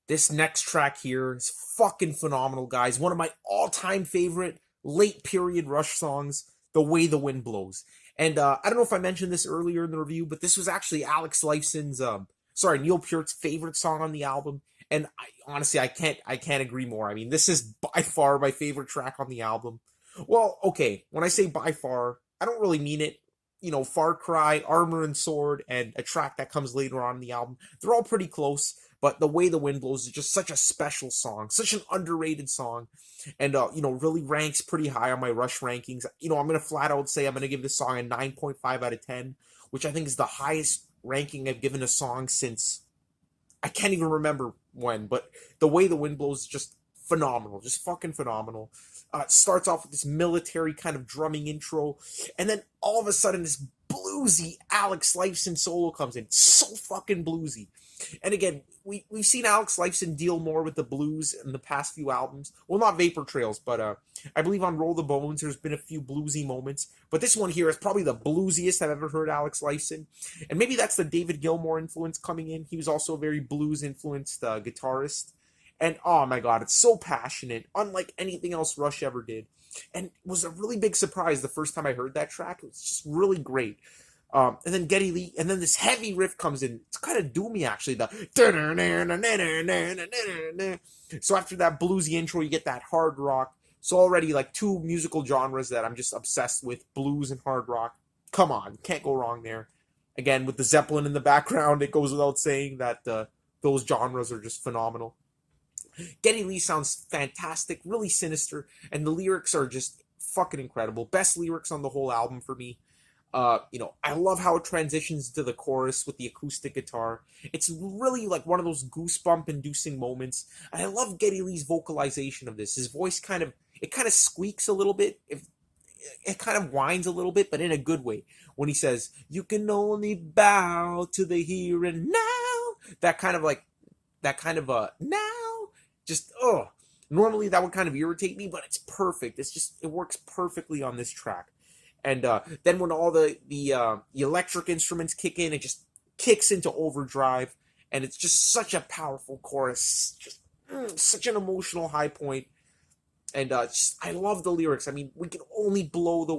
This next track here is fucking phenomenal, guys. One of my all-time favorite late period Rush songs, The Way the Wind Blows. And I don't know if I mentioned this earlier in the review, but this was actually Alex Lifeson's, Neil Peart's favorite song on the album. And honestly, I can't agree more. I mean, this is by far my favorite track on the album. Well, okay, when I say by far, I don't really mean it. You know, Far Cry, Armor and Sword, and a track that comes later on in the album, they're all pretty close. But The Way the Wind Blows is just such a special song, such an underrated song, and really ranks pretty high on my Rush rankings. You know, I'm gonna flat out say I'm gonna give this song a 9.5 out of 10, which I think is the highest ranking I've given a song since I can't even remember when. But The Way the Wind Blows is just phenomenal, just fucking phenomenal. It starts off with this military kind of drumming intro, and then all of a sudden this bluesy Alex Lifeson solo comes in, so fucking bluesy. And again, we've seen Alex Lifeson deal more with the blues in the past few albums. Well, not Vapor Trails, but I believe on Roll the Bones there's been a few bluesy moments. But this one here is probably the bluesiest I've ever heard Alex Lifeson. And maybe that's the David Gilmour influence coming in. He was also a very blues-influenced guitarist. And oh my God, it's so passionate, unlike anything else Rush ever did. And it was a really big surprise the first time I heard that track. It was just really great. And then Geddy Lee, and then this heavy riff comes in. It's kind of doomy, actually. So after that bluesy intro, you get that hard rock. So already like two musical genres that I'm just obsessed with, blues and hard rock. Come on, can't go wrong there. Again, with the Zeppelin in the background, it goes without saying that those genres are just phenomenal. Geddy Lee sounds fantastic, really sinister, and the lyrics are just fucking incredible. Best lyrics on the whole album for me. I love how it transitions to the chorus with the acoustic guitar. It's really like one of those goosebump-inducing moments. And I love Geddy Lee's vocalization of this. His voice kind of squeaks a little bit. It kind of whines a little bit, but in a good way. When he says, "You can only bow to the here and now." That kind of now. Just, normally that would kind of irritate me, but it's perfect. It works perfectly on this track. And then when all the electric instruments kick in, it just kicks into overdrive, and it's just such a powerful chorus. Just such an emotional high point. And I love the lyrics. I mean, we can only go the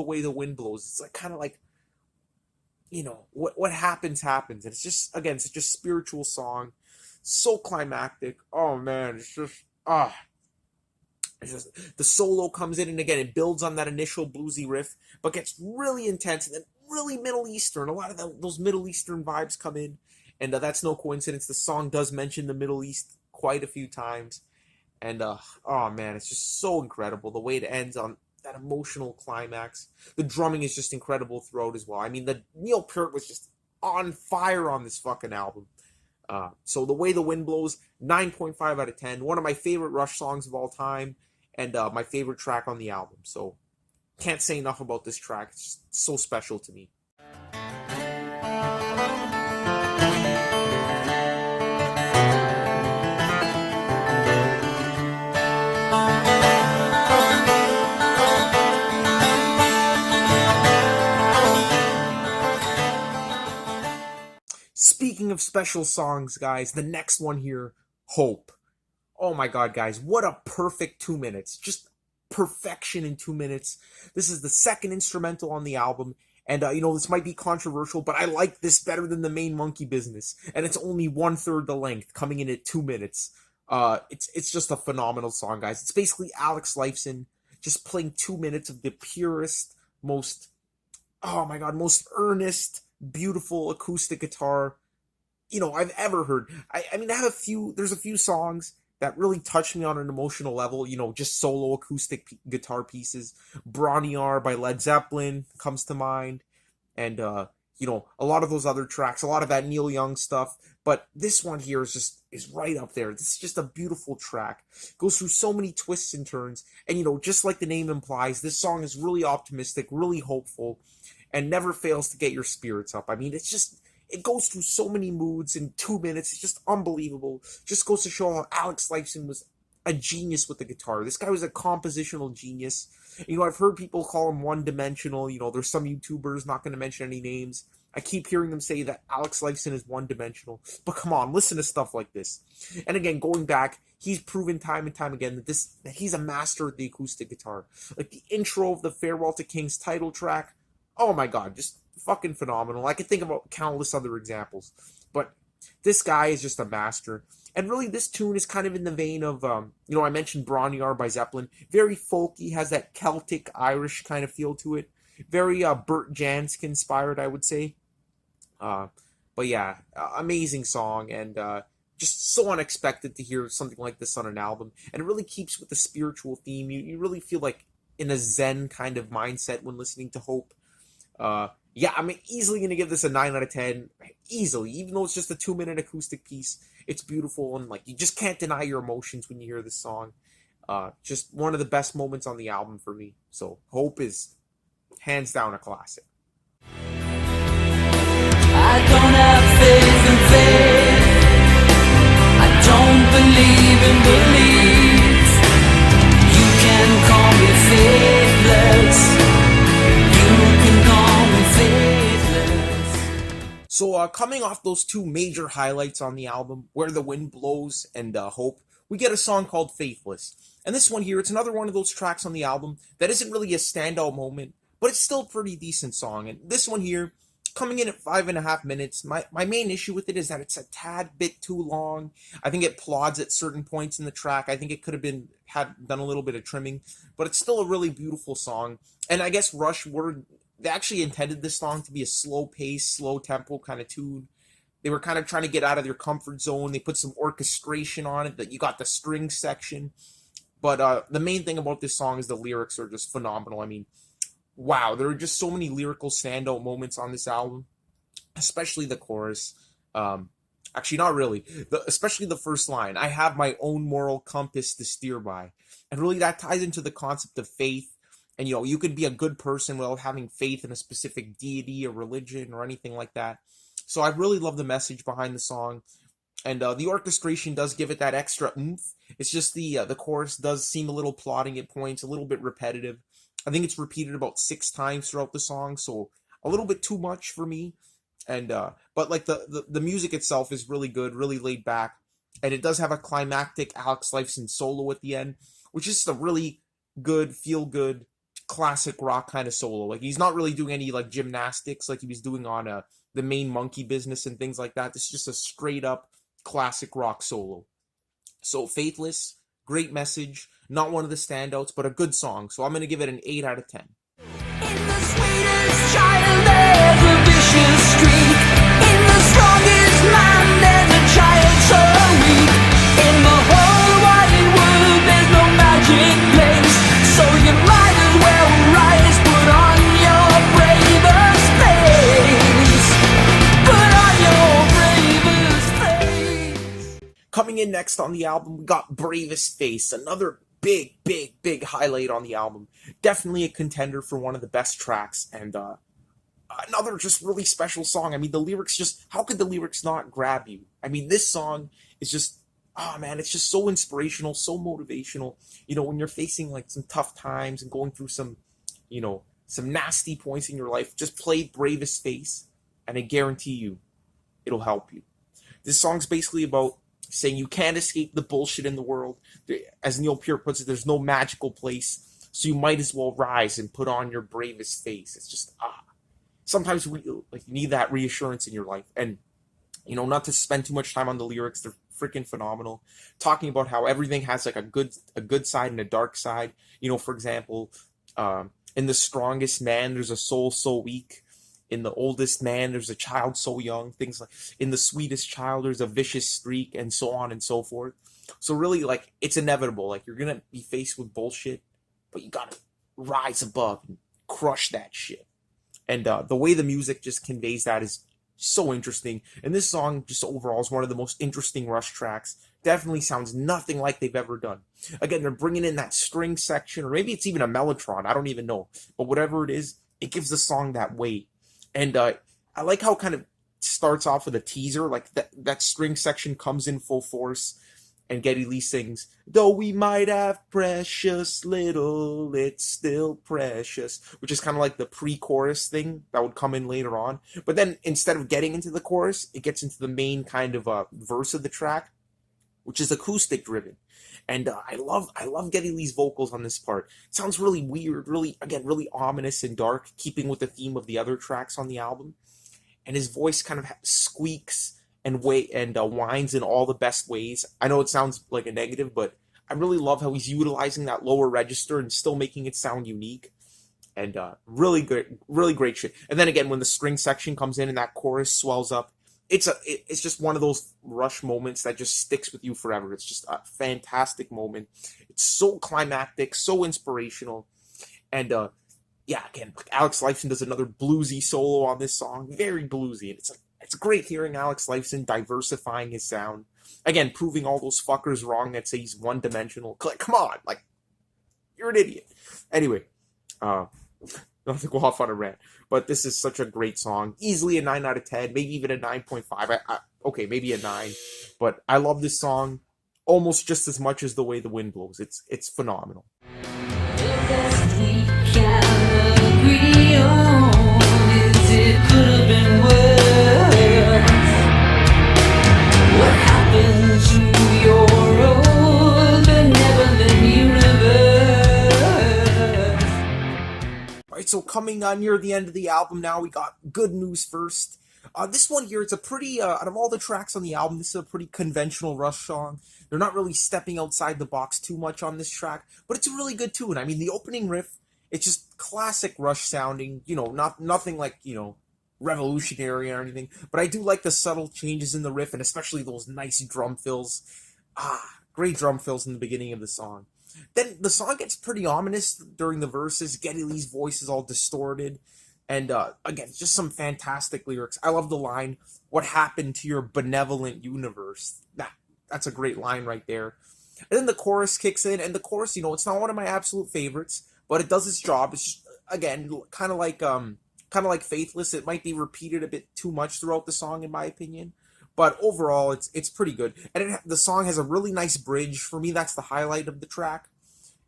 way the wind blows. It's like kind of like, what happens happens, and it's just, again, such a spiritual song, so climactic. Oh man, it's just the solo comes in, and again it builds on that initial bluesy riff, but gets really intense and then really Middle Eastern. A lot of those Middle Eastern vibes come in, and that's no coincidence. The song does mention the Middle East quite a few times, and oh man, it's just so incredible the way it ends on that emotional climax. The drumming is just incredible throughout as well. I mean, the Neil Peart was just on fire on this fucking album. So the way the wind blows, 9.5 out of 10. One of my favorite Rush songs of all time, and my favorite track on the album. So can't say enough about this track. It's just so special to me. Speaking of special songs, guys, the next one here, Hope. Oh my god, guys, what a perfect 2 minutes. Just perfection in 2 minutes. This is the second instrumental on the album, and this might be controversial, but I like this better than the main Monkey Business, and it's only 1/3 the length, coming in at 2 minutes. It's just a phenomenal song, guys. It's basically Alex Lifeson just playing 2 minutes of the purest, most, oh my god, most earnest, beautiful acoustic guitar I've ever heard. I mean, there's a few songs that really touched me on an emotional level, just solo acoustic guitar pieces. Brawny-R by Led Zeppelin comes to mind, and a lot of those other tracks, a lot of that Neil Young stuff, but this one here is right up there. This is just a beautiful track. It goes through so many twists and turns, and just like the name implies, this song is really optimistic, really hopeful, and never fails to get your spirits up. I mean, it goes through so many moods in 2 minutes. It's just unbelievable. Just goes to show how Alex Lifeson was a genius with the guitar. This guy was a compositional genius. I've heard people call him one-dimensional. There's some YouTubers, not going to mention any names. I keep hearing them say that Alex Lifeson is one-dimensional. But come on, listen to stuff like this. And again, going back, he's proven time and time again that he's a master at the acoustic guitar. Like the intro of the Farewell to King's title track. Oh my god, just fucking phenomenal. I could think about countless other examples, but this guy is just a master. And really, this tune is kind of in the vein of, I mentioned Brawny-R by Zeppelin. Very folky, has that Celtic, Irish kind of feel to it. Very Burt Jansch inspired, I would say. But yeah, amazing song, and just so unexpected to hear something like this on an album. And it really keeps with the spiritual theme. You really feel like in a Zen kind of mindset when listening to Hope. Yeah, I'm easily going to give this a 9 out of 10. Easily. Even though it's just a 2-minute acoustic piece, it's beautiful, and you just can't deny your emotions when you hear this song. Just one of the best moments on the album for me. So, Hope is hands down a classic. I don't have faith in faith. I don't believe in belief. You can call me faithless. So coming off those two major highlights on the album, Where the Wind Blows and Hope, we get a song called Faithless. And this one here, it's another one of those tracks on the album that isn't really a standout moment, but it's still a pretty decent song. And this one here, coming in at 5.5 minutes, my main issue with it is that it's a tad bit too long. I think it plods at certain points in the track. I think it could have done a little bit of trimming, but it's still a really beautiful song. And I guess Rush they actually intended this song to be a slow pace, slow tempo kind of tune. They were kind of trying to get out of their comfort zone. They put some orchestration on it, that you got the string section. But the main thing about this song is the lyrics are just phenomenal. I mean, wow, there are just so many lyrical standout moments on this album, especially the chorus. Actually, not really. Especially the first line, I have my own moral compass to steer by. And really that ties into the concept of faith. And, you could be a good person without having faith in a specific deity or religion or anything like that. So I really love the message behind the song. And the orchestration does give it that extra oomph. It's just the chorus does seem a little plodding at points, a little bit repetitive. I think it's repeated about 6 times throughout the song, so a little bit too much for me. And but the music itself is really good, really laid back. and it does have a climactic Alex Lifeson solo at the end, which is just a really good, feel good, classic rock kind of solo. Like he's not really doing any like gymnastics like he was doing on the main Monkey Business and things like that. This is just a straight up classic rock solo. So Faithless, great message, not one of the standouts, but a good song. So I'm gonna give it an 8 out of 10. In the sweetest child there's a vicious streak. In the strongest man there's a child so weak. In the whole wide world there's no magic place. So you might as well rise, put on your bravest face. Put on your bravest face. Coming in next on the album, we got Bravest Face, another big highlight on the album. Definitely a contender for one of the best tracks, and another just really special song. I mean, the lyrics just, how could the lyrics not grab you? I mean, this song is just, oh man, it's just so inspirational, so motivational. You know, when you're facing like some tough times and going through some, you know, some nasty points in your life, just play Bravest Face, and I guarantee you, it'll help you. This song's basically about saying you can't escape the bullshit in the world. As Neil Peart puts it, there's no magical place, so you might as well rise and put on your bravest face. It's just, sometimes you need that reassurance in your life. And, you know, not to spend too much time on the lyrics, they're freaking phenomenal. Talking about how everything has like a good side and a dark side. You know, for example, in the strongest man, there's a soul so weak. In the oldest man, there's a child so young. Things like in the sweetest child, there's a vicious streak, and so on and so forth. So really, like, it's inevitable. Like, you're gonna be faced with bullshit, but you gotta rise above and crush that shit. And the way the music just conveys that is so interesting. And this song, just overall, is one of the most interesting Rush tracks. Definitely sounds nothing like they've ever done. Again, they're bringing in that string section, or maybe it's even a mellotron. I don't even know. But whatever it is, it gives the song that weight. And I like how it kind of starts off with a teaser, like that string section comes in full force, and Geddy Lee sings, "Though we might have precious little, it's still precious," which is kind of like the pre-chorus thing that would come in later on. But then instead of getting into the chorus, it gets into the main kind of verse of the track, which is acoustic driven. And I love Geddy Lee's vocals on this part. It sounds really weird, really ominous and dark, keeping with the theme of the other tracks on the album. And his voice kind of squeaks and whines in all the best ways. I know it sounds like a negative, but I really love how he's utilizing that lower register and still making it sound unique. And really great shit. And then again, when the string section comes in and that chorus swells up, it's just one of those Rush moments that just sticks with you forever. It's just a fantastic moment. It's so climactic, so inspirational, and yeah, again, Alex Lifeson does another bluesy solo on this song, very bluesy, and it's great hearing Alex Lifeson diversifying his sound. Again, proving all those fuckers wrong that say he's one-dimensional. Like, come on, like, you're an idiot. Anyway, not to go off on a rant, but this is such a great song. Easily a 9 out of 10, maybe even a 9.5. Okay, maybe a 9. But I love this song almost just as much as The Way the Wind Blows. It's phenomenal. The best we can agree on is it could have been worse. What happened to your old benevolent universe? Alright, so coming on near the end of the album now, we got Good News First. This one here, it's a pretty, out of all the tracks on the album, this is a pretty conventional Rush song. They're not really stepping outside the box too much on this track, but it's a really good tune. I mean, the opening riff, it's just classic Rush sounding, you know, nothing like, you know, revolutionary or anything, but I do like the subtle changes in the riff, and especially those nice drum fills. Great drum fills in the beginning of the song. Then the song gets pretty ominous during the verses. Geddy Lee's voice is all distorted. And again, just some fantastic lyrics. I love the line, "What happened to your benevolent universe?" That's a great line right there. And then the chorus kicks in, and the chorus, you know, it's not one of my absolute favorites, but it does its job. It's just, again, kind of like Faithless. It might be repeated a bit too much throughout the song, in my opinion. But overall, it's pretty good. And the song has a really nice bridge. For me, that's the highlight of the track.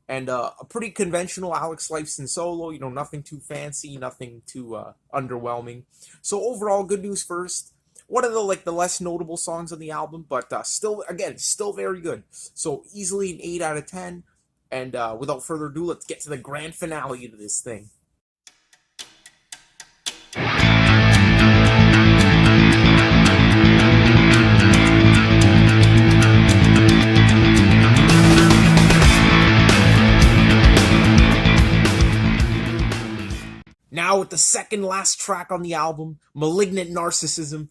And a pretty conventional Alex Lifeson solo, you know, nothing too fancy, nothing too underwhelming. So overall, Good News First, one of the the less notable songs on the album, but still, again, still very good. So easily an 8 out of 10. And without further ado, let's get to the grand finale to this thing. Now with the second last track on the album, Malignant Narcissism.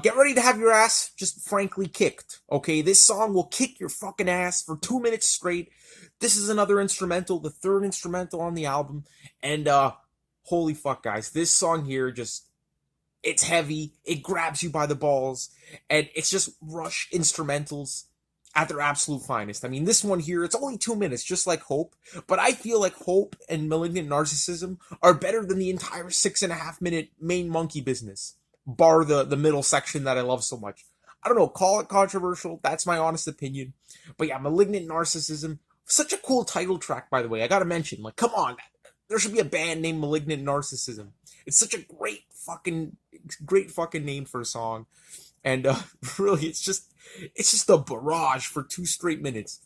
Get ready to have your ass just frankly kicked, okay? This song will kick your fucking ass for 2 minutes straight. This is another instrumental, the third instrumental on the album. And holy fuck, guys. This song here just, it's heavy. It grabs you by the balls. And it's just Rush instrumentals at their absolute finest. I mean, this one here, it's only 2 minutes, just like Hope. But I feel like Hope and Malignant Narcissism are better than the entire 6.5 minute main Monkey Business. Bar the middle section that I love so much. I don't know, call it controversial. That's my honest opinion. But yeah, Malignant Narcissism. Such a cool title track, by the way. I gotta mention, come on. There should be a band named Malignant Narcissism. It's such a great fucking name for a song. And really, it's just a barrage for 2 straight minutes.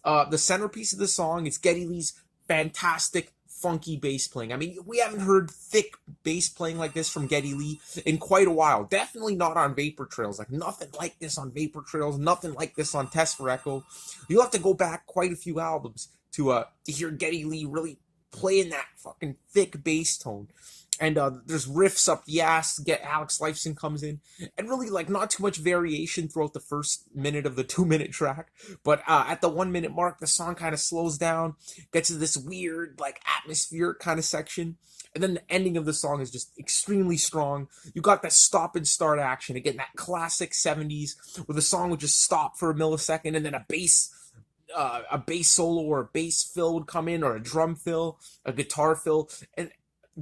The centerpiece of the song is Geddy Lee's fantastic, funky bass playing. I mean, we haven't heard thick bass playing like this from Geddy Lee in quite a while. Definitely not on Vapor Trails. Nothing like this on Vapor Trails. Nothing like this on Test for Echo. You'll have to go back quite a few albums to hear Geddy Lee really playing that fucking thick bass tone. And there's riffs up the ass. Get Alex Lifeson comes in, and really not too much variation throughout the first minute of the 2 minute track. But at the 1 minute mark, the song kind of slows down, gets to this weird atmospheric kind of section, and then the ending of the song is just extremely strong. You got that stop and start action again, that classic 70s where the song would just stop for a millisecond, and then a bass solo or a bass fill would come in, or a drum fill, a guitar fill, and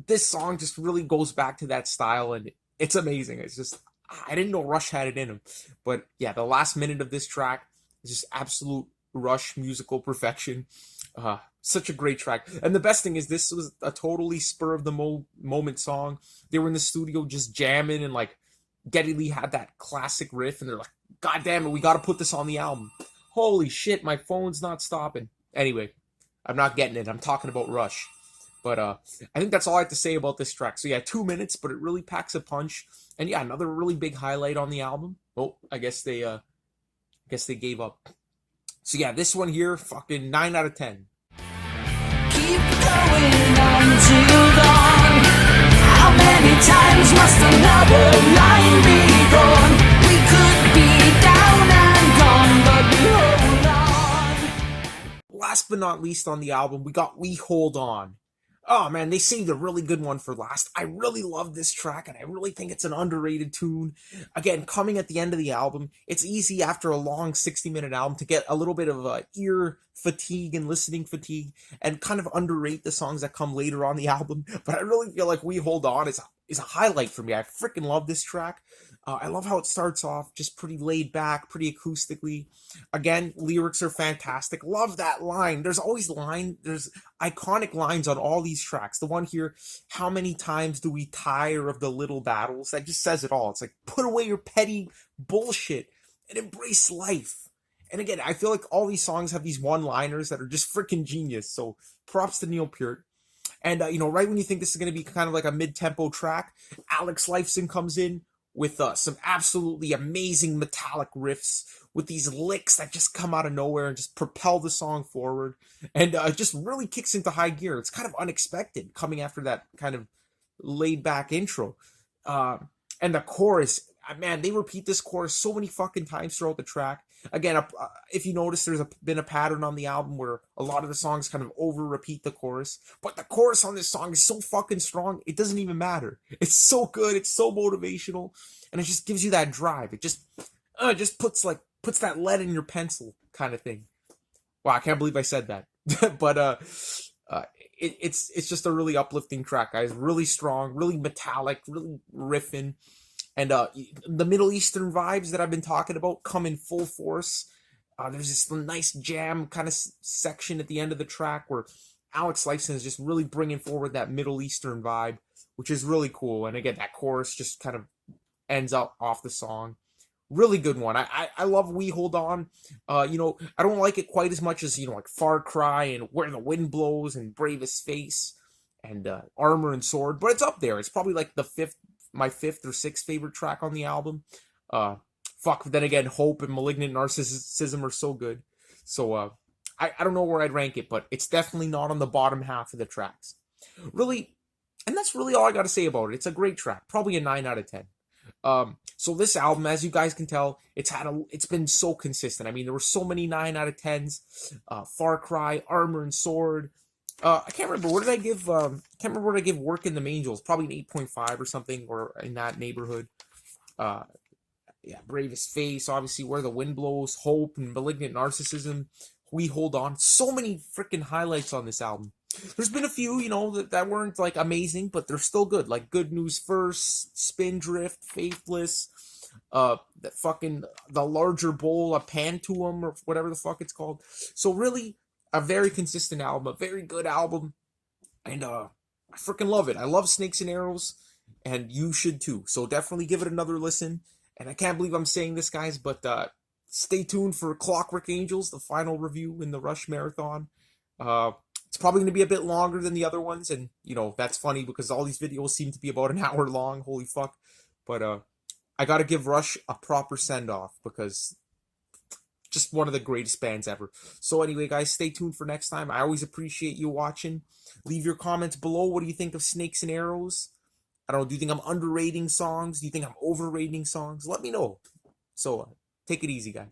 this song just really goes back to that style, and it's amazing. It's just, I didn't know Rush had it in him. But yeah, the last minute of this track is just absolute Rush musical perfection. Such a great track. And the best thing is, this was a totally spur of the moment song. They were in the studio just jamming, and Geddy Lee had that classic riff, and they're like, God damn it, we gotta put this on the album. Holy shit, my phone's not stopping. Anyway, I'm not getting it. I'm talking about Rush. But I think that's all I have to say about this track. So yeah, 2 minutes, but it really packs a punch. And yeah, another really big highlight on the album. Oh, I guess they gave up. So yeah, this one here, fucking 9 out of 10. Keep going until dawn. How many times must another line be gone? We could be down and gone, but we hold on. Last but not least on the album, we got We Hold On. Oh man, they saved a really good one for last. I really love this track, and I really think it's an underrated tune. Again, coming at the end of the album, it's easy after a long 60-minute album to get a little bit of ear fatigue and listening fatigue, and kind of underrate the songs that come later on the album. But I really feel like We Hold On is a highlight for me. I freaking love this track. I love how it starts off just pretty laid back, pretty acoustically. Again, lyrics are fantastic. Love that line. There's iconic lines on all these tracks. The one here, how many times do we tire of the little battles? That just says it all. It's put away your petty bullshit and embrace life. And again, I feel like all these songs have these one-liners that are just freaking genius. So props to Neil Peart. And, right when you think this is going to be kind of like a mid-tempo track, Alex Lifeson comes in with some absolutely amazing metallic riffs, with these licks that just come out of nowhere and just propel the song forward, and just really kicks into high gear. It's kind of unexpected coming after that kind of laid back intro. And the chorus, man, they repeat this chorus so many fucking times throughout the track. Again, if you notice, there's been a pattern on the album where a lot of the songs kind of over repeat the chorus, but the chorus on this song is so fucking strong, it doesn't even matter. It's so good, it's so motivational, and it just gives you that drive. It just puts that lead in your pencil kind of thing. Wow, I can't believe I said that. But it's just a really uplifting track, guys. Really strong, really metallic, really riffing. And the Middle Eastern vibes that I've been talking about come in full force. There's this nice jam kind of section at the end of the track where Alex Lifeson is just really bringing forward that Middle Eastern vibe, which is really cool. And again, that chorus just kind of ends up off the song. Really good one. I love We Hold On. You know, I don't like it quite as much as, you know, like Far Cry and Where the Wind Blows and Bravest Face and Armor and Sword, but it's up there. It's probably like my fifth or sixth favorite track on the album. Fuck, then again, Hope and Malignant Narcissism are so good. So I don't know where I'd rank it, but it's definitely not on the bottom half of the tracks. Really, and that's really all I got to say about it. It's a great track, probably a 9 out of 10. So this album, as you guys can tell, it's been so consistent. I mean, there were so many 9 out of 10s. Far Cry, Armor and Sword. I can't remember what did I give. Can't remember what I give Workin the Angels. Probably an 8.5 or something, or in that neighborhood. Yeah, Bravest Face, obviously Where the Wind Blows, Hope, and Malignant Narcissism. We Hold On. So many freaking highlights on this album. There's been a few, you know, that weren't like amazing, but they're still good. Like Good News First, Spindrift, Faithless, the larger bowl of Pantoum or whatever the fuck it's called. So really, a very consistent album, a very good album, and I freaking love it. I love Snakes and Arrows, and you should too. So definitely give it another listen. And I can't believe I'm saying this, guys, but stay tuned for Clockwork Angels, the final review in the Rush Marathon. It's probably going to be a bit longer than the other ones, and, you know, that's funny because all these videos seem to be about an hour long, holy fuck. But I got to give Rush a proper send-off because just one of the greatest bands ever. So anyway, guys, stay tuned for next time. I always appreciate you watching. Leave your comments below. What do you think of Snakes and Arrows? I don't know, do you think I'm underrating songs? Do you think I'm overrating songs? Let me know. So, take it easy, guys.